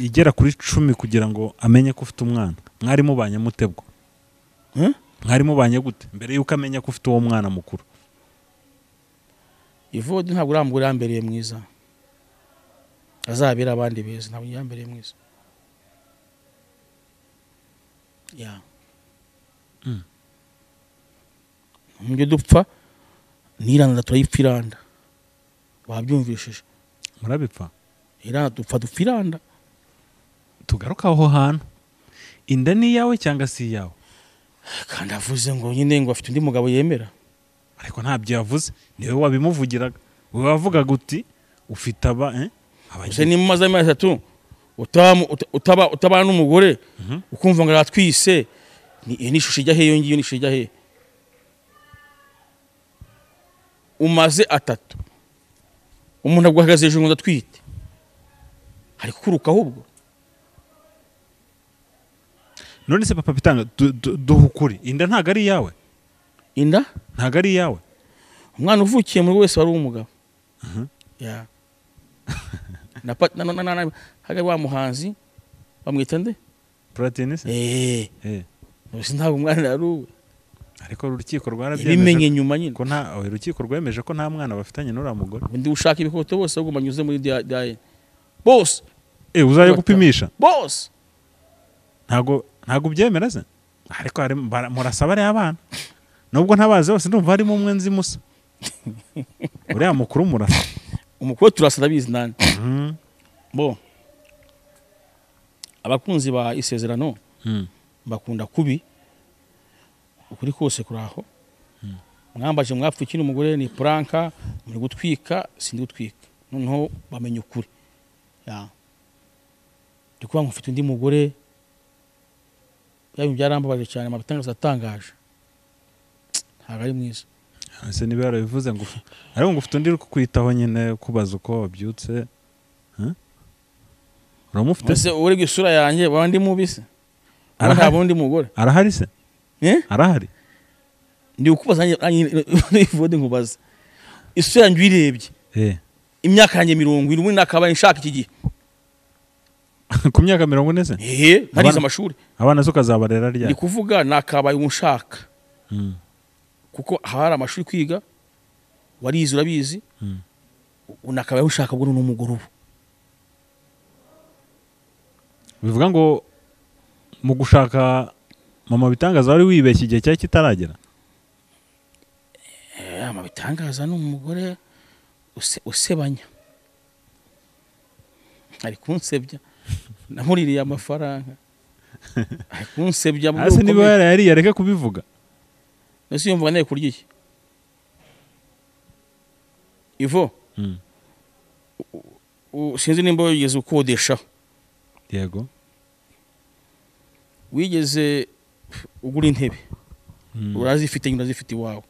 igera kuri 10 kugira ngo amenye ko ufite umwana mwari mubanye mutebwo mwari mubanye gute mbere yuko amenya ko ufite uwo mwana mukuru Evode ntabwo uramugore yambereye mwiza azabira abandi beza ntabwo yambereye mwiza ya Mujye dupfa niranda turayipfiranda wabyumvishije murabipfa iranda dupfa dupfiranda tugaruka aho hantu inda ni yawe cyangwa si yawe kandi avuze ngo nyine ngo afite undi mugabo yemera ariko ntabyo yavuze niwe wabimuvugiraga wavuga guti ufite ese ni mumaze amezi 3 utabana n'umugore ukumva ngo aratwise ni ishusho ijya he yongiye ni ishusho ijya he umaze 3 umuntu agwahagaze ejo ngo atwite hari kuruka ahubwo none se papa bitanga duhukuri inda ntago ari yawe inda ntago ari yawe umwana uvukiye muri wese wari umugabo ya na haga wa muhanzi bamwita nde Platini se bose ntabwo umwana yaruwe ariko urukiko rwarabyemeje bimenye nyuma nyine ko nta urukiko rwemeje ko nta mwana bafitanye n'ura mugore ndi ushaka ibikoto bose ahubwo banyuze muri DAE bose uzaye gupimisha bose ntago byemera se ariko murasaba ari abana nubwo ntabaze bose ndumva harimo umwe nzi musa uriya mukuru murasa umukuru turasa ndabizi nani bo abakunzi ba isezerano bakunda kubi ukuri kose kuraho mwambaje mwapfuki n'umugore ni pranka muri gutwika sindi gutwika noneho bamenye ukuri ya ndikuba ngufite undi mugore byarambabaje cyane amabitangaza atangaje ntago ari mwiza ese niba yarabivuze ngo ariko ngufite undi kwitaho nyine kubaza uko wabyutse uramufite se uri isura yanjye bandi mubise nta bundi mugore arahari se arahari ndi ukubaza Evode nkubaza isura yanjye uyirebye imyaka yanjye 70 muri nakabaye nshaka iki gihe ku myaka 40 se narize amashuri abana zo kazabarera rya ndi kuvuga nakabaye unshaka kuko hari amashuri kwiga warize urabizi unakabaye ushaka bwo n'umugore ubu bivuga ngo mu gushaka mama bitangaza wari wibeshye igihe cyari kitaragera mama bitangaza n'umugore usebanya ari kunsebya namuririye amafaranga ari kunsebya ase niba yari yareka kubivuga ese yumva naye kurya iki Ivo sinzi nimba yigeze ukodesha yego wigeze ugura intebe urazifite nyuma zifite iwawe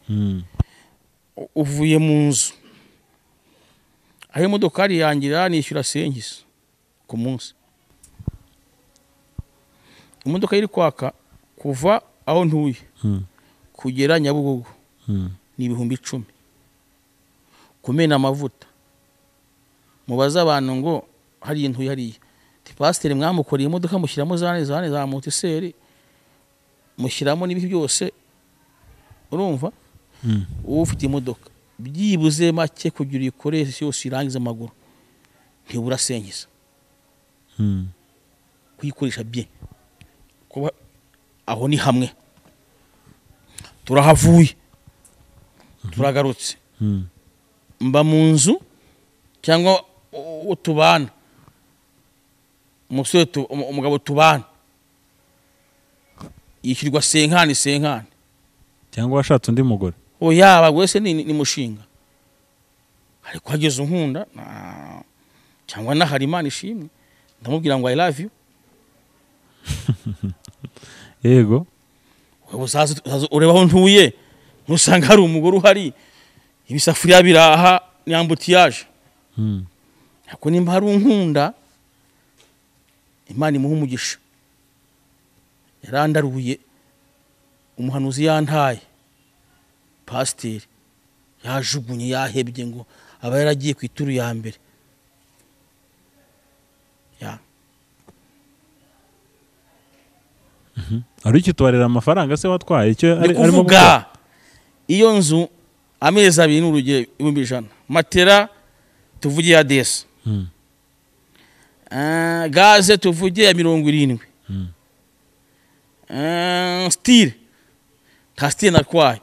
uvuye mu nzu aho imodokari yangira nishyura sengisi ku munsi imodoka iri kwaka kuva aho ntuye kugera Nyabugogo ni 10,000 kumena amavuta mubaza abantu ngo hari intu yariye pasiteri mwamukoreye imodoka mushyiramo zane za motiseri mushyiramo n'ibi byose urumva ufite imodoka byibuze make kugira ikoreshe yose irangiza amaguru ntibura sengiza kuyikoresha bien kuba aho ni hamwe turahavuye turagarutse mba mu nzu cyangwa utubana umusore umugabo tubana yishyurwa senkani cyangwa washatse undi mugore yaba wese ni mushinga ariko hageze unkunda cyangwa na Harimana ishimwe ndamubwira ngo I love you yego ureba aho ntuye nusanga hari umugore uhari ibisafuriya biraha ni ambutiyaje ariko nimba hari unkunda Imana imuha umugisha yarandaruye umuhanuzi yantaye pasiteri yajugunye yahebye ngo aba yaragiye ku ituru ya mbere ya ari iki tubarira amafaranga se watwaye icyo ni kuvuga iyo nzu amezi 2 n'urugero 1,100 matera tuvugiye ya desi gaze tuvugiye ya 70 stile nta stile natwaye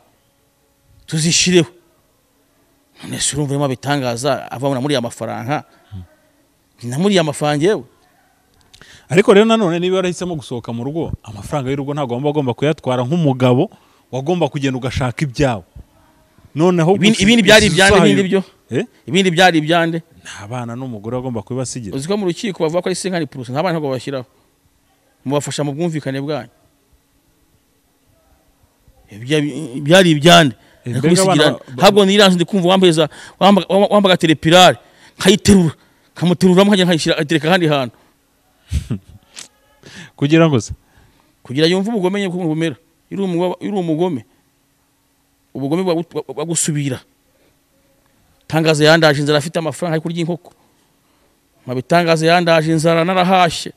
tuzishireho none se urumva irimo bitangaza avamuna muri amafaranga na muri amafaranga yewe ariko rero nanone niba yarahisemo gusohoka mu rugo amafaranga y'urugo ntabwo agomba kuyatwara nk'umugabo wagomba kugenda ugashaka ibyawe noneho ibindi byari ibyande n'ibindi byo ibindi byari ibyande nta bana n'umugore agomba kubasigira uziko mu rukiko bavuga ko ari 50% nta bana ntabwo bashyiraho mubafasha mu bwumvikane bwanyu byari ibyande ntabwo niranze ndikumva wambaga telepirare nkayiterura kamuteruramo nkajya nkayishyira atereka ahandi hantu kugira ngo se kugira yumve ubugome nyine kumubumera iri umugome ubugome bagusubira tangaza yandaje inzara afite amafaranga ari kurya inkoko mabitangaza yandaje inzara narahashye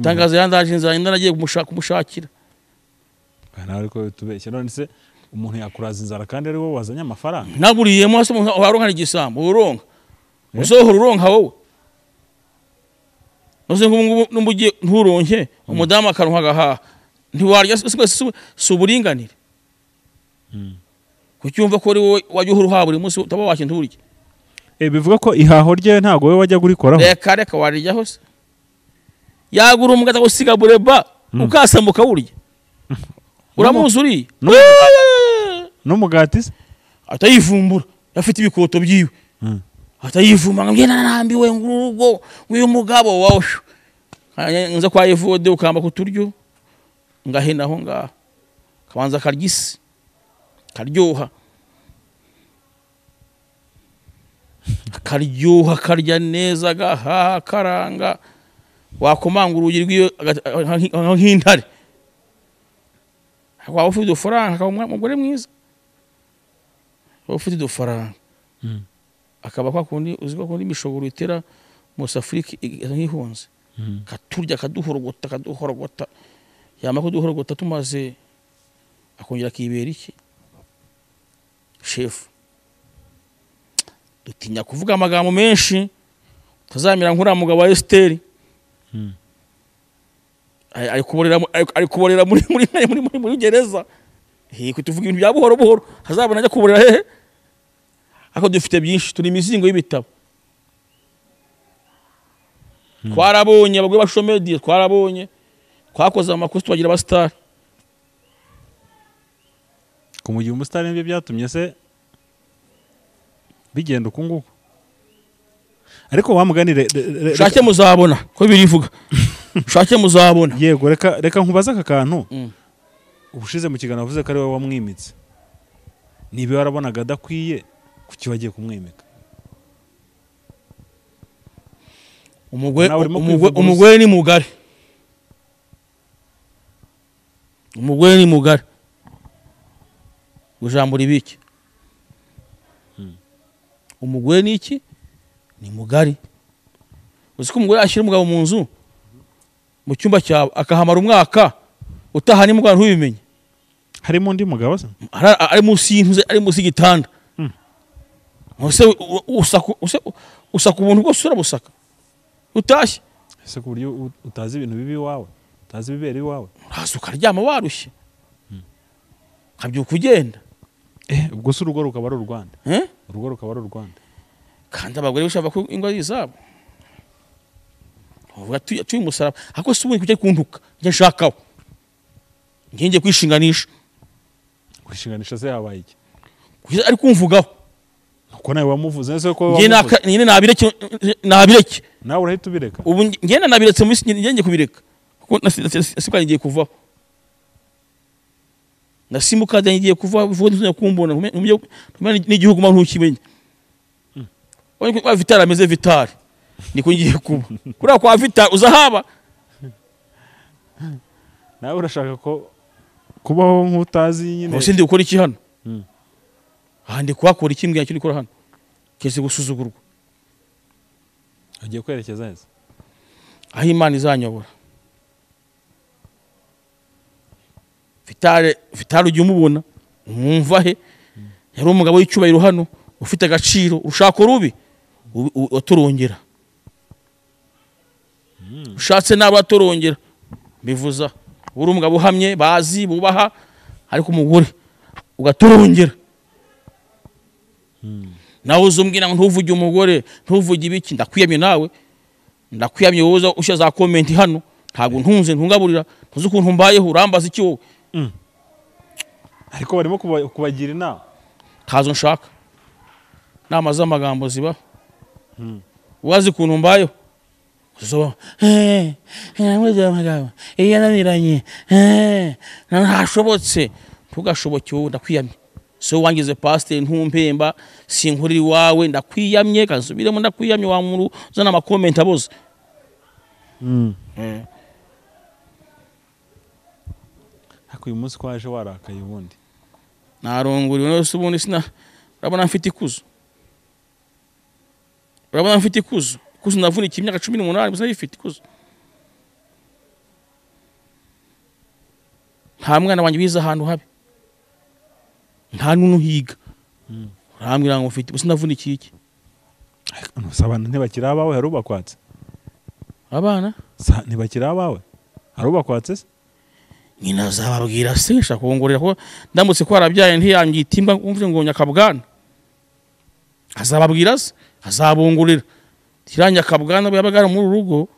tangaza yandaje inzara naragiye kumushakira nawe ariko tubeshye none se umuntu yakuraza inzara kandi ari wowe wazanye amafaranga naburiyemo se umuntu waronka igisambo uronka uzohora uronka wowe noze n'umbugiye nturonke umudamu akaronka gahaha ntiwarya si uburinganire kucyumva ko ari wowe wajya uruha buri munsi utaba wakintu urya bivuga ko ihaho rye ntago wowe wajya gurikoraho reka warijyaho se yagura umugata gusiga bureba ukasamuka urya uramuzi uriye n'umugati se atayivumbura afite ibikoto byiwe atayivuma ngena narambiwe ngurugo uyu mugabo wawe nza kwa Evode ukamba kuturyo ngahena aho ngaho kabanza karyisi karyoha karya neza gaha karanga wakomanga urugi rw'iyo nk'intare waba ufite udufaranga akaba umugore mwiza waba ufite udufaranga akaba kwa kundi uziko kundi imishogoro itera mu safurika nk'ihunze katurya kaduhorogota yama kuduhorogota tumaze akongera kibera iki chef dutinya kuvuga amagambo menshi tuzamira nkura mugabo wa Esther ari kuborera muri gereza kutuvuga ibintu bya buhoro buhoro hazabona ajya kuborera hehe ako dufite byinshi turi imizingo y'ibitabo twarabonye abagwe bashomediye twarabonye twakoze amakosa tubagira abastar kumugira umustar nibyo byatumye se bigenda ukunguko ariko wamuganire shake muzabona ko birivuga shake muzabona yego reka nkubaza aka kantu ubushize mu kiganiro wavuze ko ari wowe wamwimitse niba warabonaga adakwiye kuki wagiye kumwimika umugore ni mugari umugore ni mugari ujambura ibiki umugore ni iki ni mugari uziko umugore ashyira umugabo mu nzu mu cyumba cyawe akahamara umwaka utaha ni mugabo ntubimenye harimo undi mugabo se ari munsi y'intuze ari munsi y'igitanda usaka ubuntu bwose urabusaka utashye ese ku buryo utazi ibintu bibi iwawe utazi ibibera iwawe uraza ukaryama warushye ukabyuka ugenda ubwo se urugo rukaba ari u Rwanda urugo rukaba ari u Rwanda kandi abagore bashaka ko ingo zabo uvuga tuye umusaraba ako se ubundi kujya kuntuka njye nshakaho ngiye kwishinganisha kwishinganisha se yabaye iki ari kumvugaho uko nawe wamuvuze nese ko nyine nabireke nawe urahita ubireka ubu ngenda nabiretse mu isi ngiye kubireka kuko nasibuka ngiye kuvaho nasimuka ngiye kuvaho vuga ntunya kumbona n'igihugu ma ntukimenye wani kwa Vital ameze Vital niko ngiye kuba kuri kwa Vital uzahaba nawe urashaka ko kubaho nk'utazi nyine ose ndi ukora iki hano handi kwakora iki mbya cyo ukora hano kese gusuzugurwa agiye kwerekeza heza aho Imana izanyobora. Vitale ujya umubona umwumva he, yari umugabo w'icyubahiro hano ufite agaciro, ushaka rubi uturongera, ushatse nabo aturongera bivuza uri umugabo uhamye bazi bubaha, ariko umugore ugaturongera. Nawe uzumbwira ngo ntuvuge umugore ntuvuge ibiki, ndakwiyamye nawe, ndakwiyamye woza usha za comment hano, ntabwo ntunze ntungaburira, ntuzi ukuntu mbayeho, urambaza iki wowe. ariko barimo kubagira inama, ntazo nshaka nama z'amagambo ziba wazi ukuntu mbayeho, zo amagambo yananiranye ntashobotse, ntugashoboke wowe, ndakwiyamye. So wangize pasteur ntumpemba sinkuriri wawe, ndakwiyamye kansubiremo, ndakwiyamye wa muntu zana ama comment aboze. ariko uyu munsi kwaje warakaye ubundi naronguriwe no ubundi sina, urabona mfite ikuzo, urabona mfite ikuzo, ikuzo navunikiye imyaka 18 gusa ifite ikuzo. Nta mwana wanjye biza ahantu habi, nta n'uhiga, urambwira ngo ufite gusa navunikiye iki? Abana ntibakira abawe, harubakwatse abana ntibakira abawe, harubakwatse se? Nyina zababwira se shaka kongorera ko ndamutse ko arabyaye ntiyangitimba umvuze ngo Nyakabwana, azababwira se, azabungurira tiranya Nyakabwana yabagara muri rugo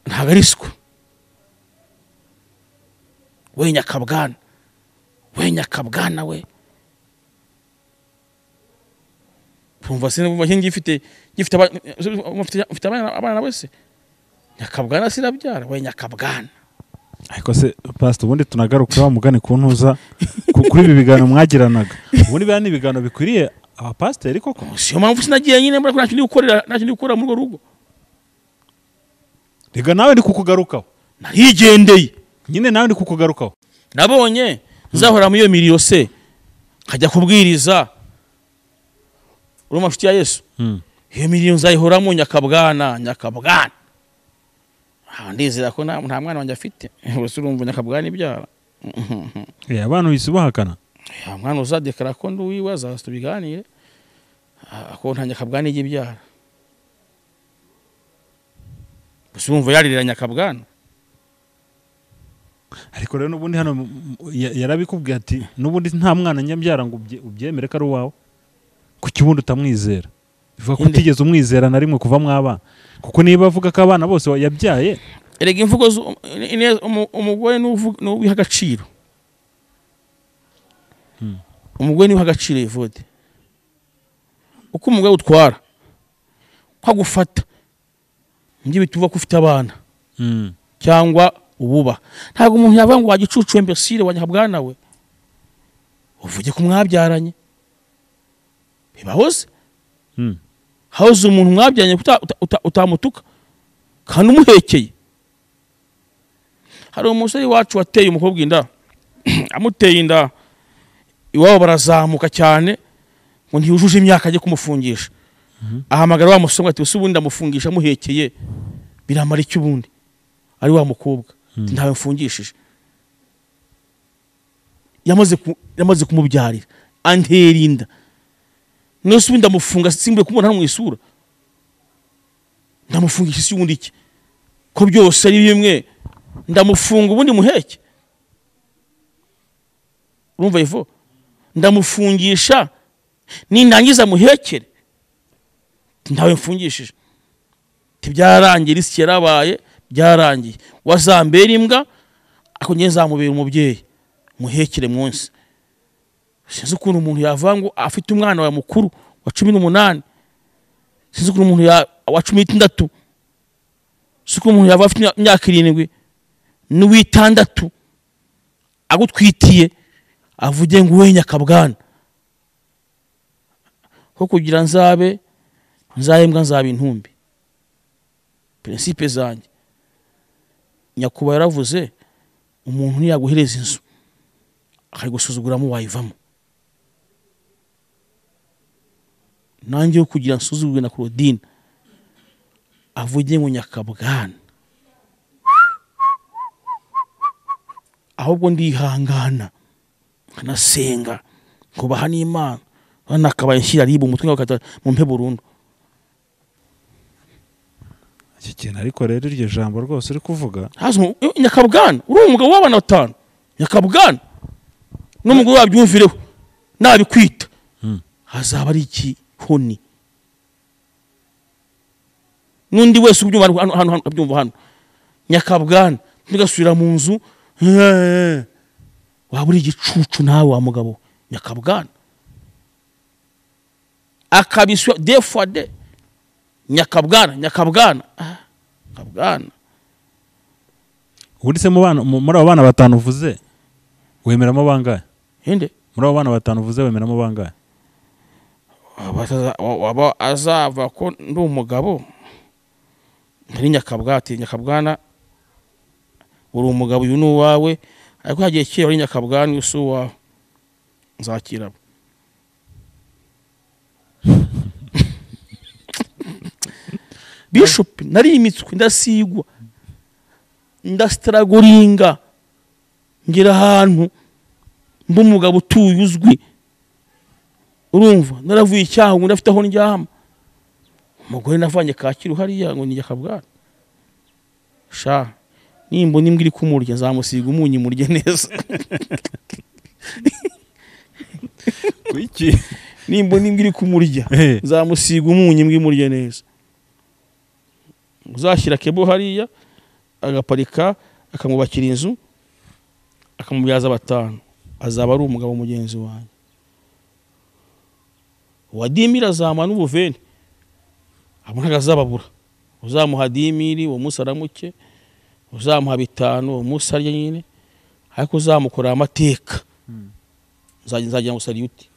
ntagariswa. We Nyakabwana, we Nyakabwana we pumva se n'uva ngifite abana wese Nyakabwana sirabyara, we Nyakabwana. Ariko se pastor ubundi tunagaruka mugane kuntuza kuri ibi biganiro mwagiranaga, ubundi bya nibigano bikwiriye aba pastor koko? Siyo mpamvu sinagiye nyine muri ntacyo gukorera muri rugo. Rega nawe ndi kukugarukaho, narigendeye nyine nawe ndi kukugarukaho, nabonye nzahora mu iyo miliyo se nkajya kubwiriza uruma nshuti ya Yesu. Iyo miliyo nzayihoramo Nyakabwana. Ndizera ko nta mwana wanjye afite, wese urumva Nyakabwana ibyara. Abantu bisubahakana, mwana uzadekara ko ndi wiwe azatubiganire ako nta Nyakabwana ibyara. Gusa urumva yaririra Nyakabwana. Ariko rero nubundi hano yarabikubwiye ati nubundi nta mwana nyambyara ngo ubyemere ko ari uwawe, kuki ubundi utamwizera? Bivuga ko utigeze umwizera na rimwe kuva mwabana, kuko niba avuga ko abana bose yabyaye. Erega imvugo umugore n'uwiha agaciro, umugore niwe agaciro yivode, uko umugore utwara kwa gufata ngi bituva ko ufite abana cyangwa ububa. Ntabwo umuntu yavuga ngo wagicucu imbesire wa Nyakabwana we uvuge ko mwabyaranye, bibahoze hauze umuntu mwabyanye utamutuka kandi umuhekeye. Hari umusore wacu wateye umukobwa inda, amuteye inda iwabo barazamuka cyane ngo ntiyujuje imyaka aje kumufungisha. Ahamagara wa musonga ati usubundi ndamufungisha muhekeye biramara iki ubundi, ari wa mukobwa ntawe mfungishije, yamaze kumubyarira antera inda, nose ubundi ndamufunga simbe kumubona hano mu isura, ndamufungisha isi ubundi iki ko byose ari bimwe, ndamufunga ubundi muheke. Urumva ivo ndamufungisha nindangiza muhekere ntawe mfungishije, tibyarangira isi yarabaye byarangiye, wazambera imbwa ako nge nzamubera umubyeyi muhekere munsi. Sinzi ukuntu umuntu yavango afite umwana wa mukuru wa 18, sinzi ukuntu umuntu wa 16, suko umuntu yava afite imyaka 7 n'uwitandatu agutwitiye avuge ngo we Nyakabwana, ko kugira nzahembwa nzaba intumbi. Principe zanjye Nyakuba yaravuze umuntu ntiyaguhereza inzu akayigusuzuguramo wayivamo. Nanjye kugira nsuzugurwe na Claudine avuge ngo Nyakabwana, ahubwo ndihangana nkanasenga kubaha n'Imana nakabaye nshyira ribu umutwe ngakata mu mpe burundu. iki kintu ariko rero iryo jambo rwose uri kuvuga hazo Nyakabwana uri umugabo w'abana 5 Nyakabwana n'umugabo wabyumvireho nabikwita hazaba ari iki honi nundi wese ubyumva hano abyumva hano Nyakabwana ntigasubira mu nzu waburi igicucu nawe wa mugabo Nyakabwana akabiswa defade Nyakabwana Nyakabwana uburise mu bana muri abo bana 5 uvuze wemeramo bangahe inde muri abo bana 5 uvuze wemeramo bangahe waba azava ko ndi umugabo ari Nyakabwana uri umugabo uyu n'uwawe ariko hagiye kire ari Nyakabwana usuwa nzakira Bishop nari imitswe ndasigwa ndastragoringa ngira ahantu mbumugabo tuyuzwi urumva naravuye icyaha ngo ndafite aho ndyama umugore navanye Kacyiru hariya ngo ni Nyakabwana sha nimbo nimbwiri kumurya zamusiga umunyi murye neza kuiki nimbo nimbwiri kumurya zamusiga umunyi mbwi murye neza uzashyira kebo hariya agaparika akamubakira inzu akamubyaza 5 azaba ari umugabo mugenzi wanjye wadimira zama n'ubuveni amunaga zababura uzamuha 10 uwo musaramuke uzamuha 5 uwo musarya nyine ariko uzamukora amateka nzajya ngusariyuti.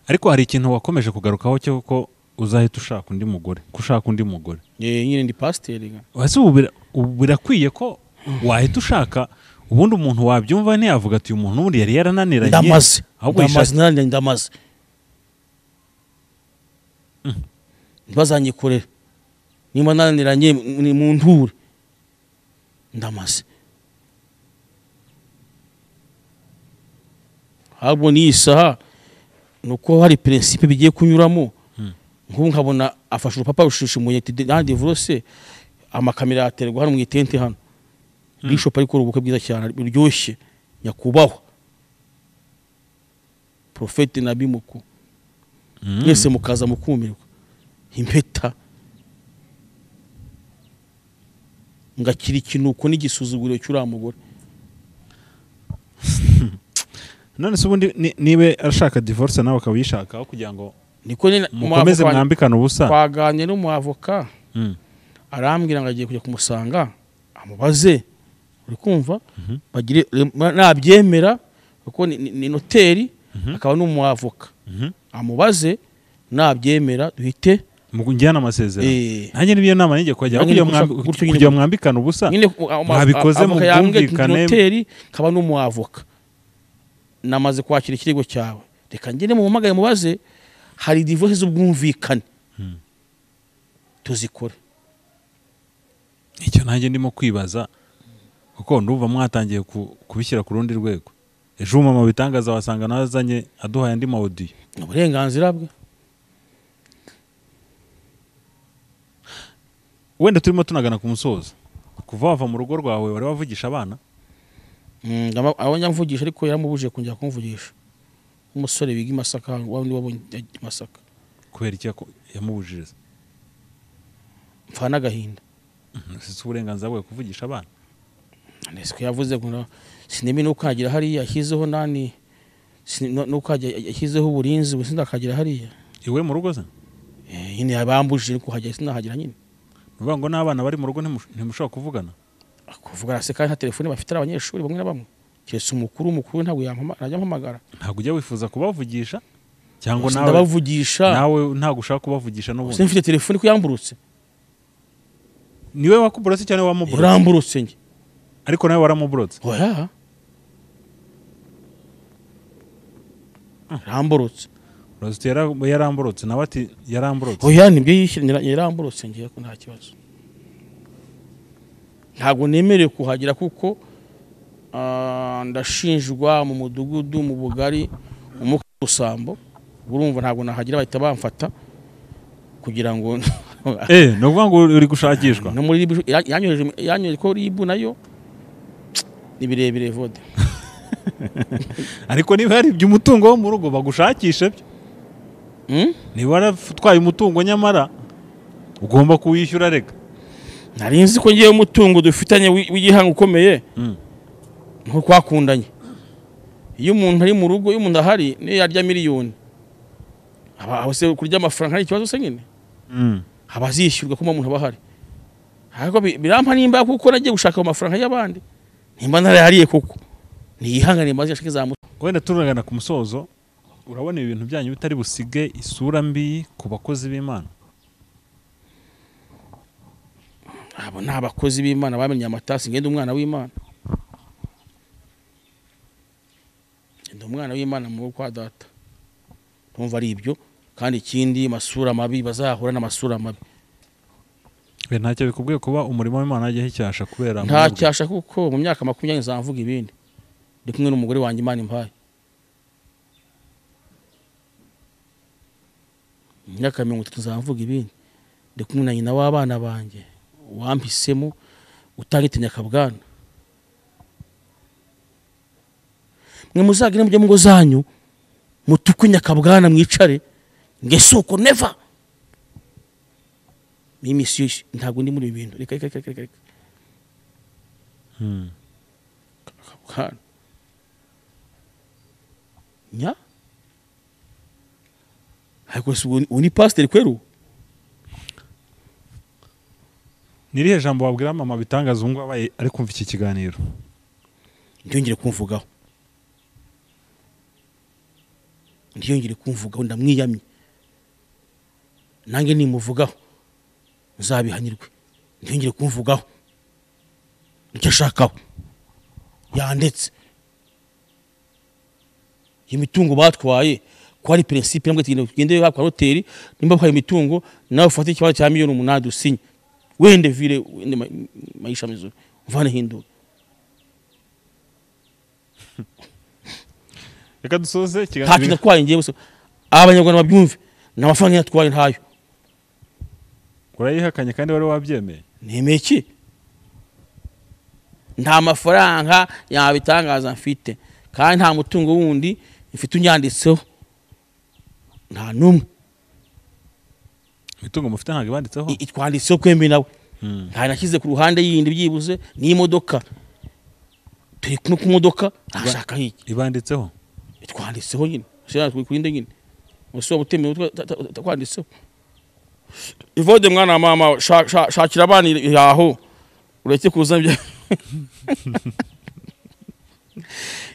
ariko hari ikintu wakomeje kugarukaho cyo ko uzahita ushaka undi mugore kushaka undi mugore nyine ndi pasteur wase birakwiye ko wahita ushaka ubundi umuntu wabyumva ntiyavuga ati uyu muntu ubundi yari yarananiranye ndamaze ahubwo ndamaze ntibazanyikorera niba nananiranye ni mu nture ndamaze ahubwo ni isaha nuko hari principe bigiye kunyuramo nk'ubu nkabona afashe urupapa rushishimuye nandi vrose amakamera aterwa hano mu itente hano Bishop ariko urubuke bwiza cyane biryoshye nyakubahwa Prophet Nabimuku mwese mukaza mukumirwa impeta ngakira ikinuko n'igisuzuguriro cy'uramugore none se ubundi nibe arashaka divorce nawe akabishaka kugira ngo niko ni mukomeze mwambikana ubusa twaganye n'umuavoka arambwira ngo agiye kujya kumusanga amubaze uri kumva bagire nabyemera kuko ni noteri akaba n'umuavoka amubaze nabyemera duhite mugujyana amasezerano nanjye nibiyo nama nige kwajya kujya mwambikana ubusa mwabikoze mu bwumvikane noteri kaba n'umuavoka namaze kwakira ikirego cyawe reka ngene mu mpamagaye mubaze hari divorce z'ubwumvikane tuzikore icyo nanjye ndimo kwibaza kuko ndumva mwatangiye kubishyira ku rundi rwego ejo mama bitangaza wasanga nazanye aduhaye andi maudio uburenganzira bwe wenda turimo tunagana ku musozo kuva wava mu rugo rwawe wari wavugisha abana abanya mvugisha ariko yaramubuje kunjya kumvugisha umusore biga Masaka wabandi wabonye Masaka kubera iki yamubujije mfana gahinda sisi uburenganzira bwe kuvugisha abana nese yavuze ngo sinemi nukagira hari yashyizeho nani nukagira yashyizeho uburinzi businda akagira hari iwe mu rugo se nyine yabambujije ko hajya sinahagira nyine uvuga ngo n'abana bari mu rugo ntimushobora kuvugana kuvugana se kandi nta telefone bafite abanyeshuri bamwe na bamwe kiretse umukuru ntabwo yampamagara ntabwo ujya wifuza kubavugisha cyangwa nawe ndabavugisha nawe ntabwo ushaka kubavugisha n'ubundi se mfite telefone ko yamburutse niwe wakuburutse cyane wamuburutse yaramburutse nge ariko nawe waramuburutse oya yaramburutse Rositi yaramborotse nawe ati yaramborotse. oya nibyo yishyira yaramborotse ngiye ko nta kibazo ntabwo nemerewe kuhagira kuko ndashinjwa mu mudugudu mu bugari umusambo urumva ntabwo nahagira bahita bamfata kugira ngo no kuvuga ngo uri gushakishwa no muri yanyoreje ko ribu nayo ni birebire vode ariko niba hari iby'umutungo wo mu rugo bagushakishe byo niba waratwaye umutungo nyamara ugomba kuwishyura reka nari nzi ko ngiye umutungo dufitanye w'igihanga ukomeye nko kwakundanye iyo umuntu ari mu rugo iyo umuntu ahari niyo yarya miliyoni aho se kurya amafaranga ari ikibazo se nyine abazishyurwa ko umuntu aba ahari ariko birampa nimba kuko nagiye gushaka amafaranga y'abandi nimba narahariye kuko niyihangane maze yashike za wenda turagana ku musozo urabona ibintu byanyu bitari busige isura mbi ku bakozi b'Imana abo ni abakozi b'Imana bamenye amatasi ngende umwana w'Imana ngende umwana w'Imana mu kwa data tumva ari ibyo kandi ikindi masura mabi bazahura n'amasura mabi ntacyo bikubwiye kuba umurimo w'Imana ajyaho icyasha kubera nta cyasha kuko mu myaka 20 nzavuga ibindi ndi kumwe n'umugore wanjye Imana impaye myaka 30 nzavuga ibindi ndi kumwe na nyina w'abana banjye wampisemo utangitinya kabwana mwe muzagire mujye mu ngo zanyu mutukunya kabwana mwicare ngesuko never mimi si ntabwo ndi muri ibintu reka kabwana nya ariko uni pastor kweru nirihe jambo wabwira mama bitangaza ngo abaye ari kumva iki kiganiro ndiyongere kumvugaho ndamwiyamye nange nimuvugaho nzabihanirwe ndiyongere kumvugaho nicyo ashakaho yandetse imitungo batwaye ko ari principe nambwe tugende bakwa hoteli nimba bahaye imitungo nawe ufate ikibazo cya $1,800,000 usinye wende vile maisha mizuri mvane hindura reka dusoze kiganiro hafi natwaye ngiye bose abanyarwanda babyumve n'amafaranga yatwaye ntayo urayihakanye kandi wari wabyemeye nemeye iki nta mafaranga yabitangaza mfite kandi nta mutungo wundi mfite unyanditseho nta numwe imitungo mufite ntabwo ibanditseho itwanditseho kwembi nawe nta nashyize ku ruhande yindi byibuze ni imodoka turi kumwe ku modoka ashaka hiki ibanditseho itwanditseho nyine shaka kwinde nyine uso butemewe twanditseho ivode mwana mama shakira abani yaho ureke kuza bya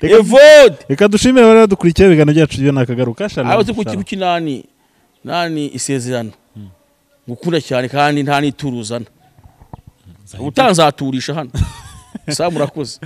Evode reka dushimire bari dukurikiye ibiganiro byacu byo nakagaruka aho tukuki nani isezerano gukunda cyane kandi nta nituruzana utanzaturisha hano sa murakoze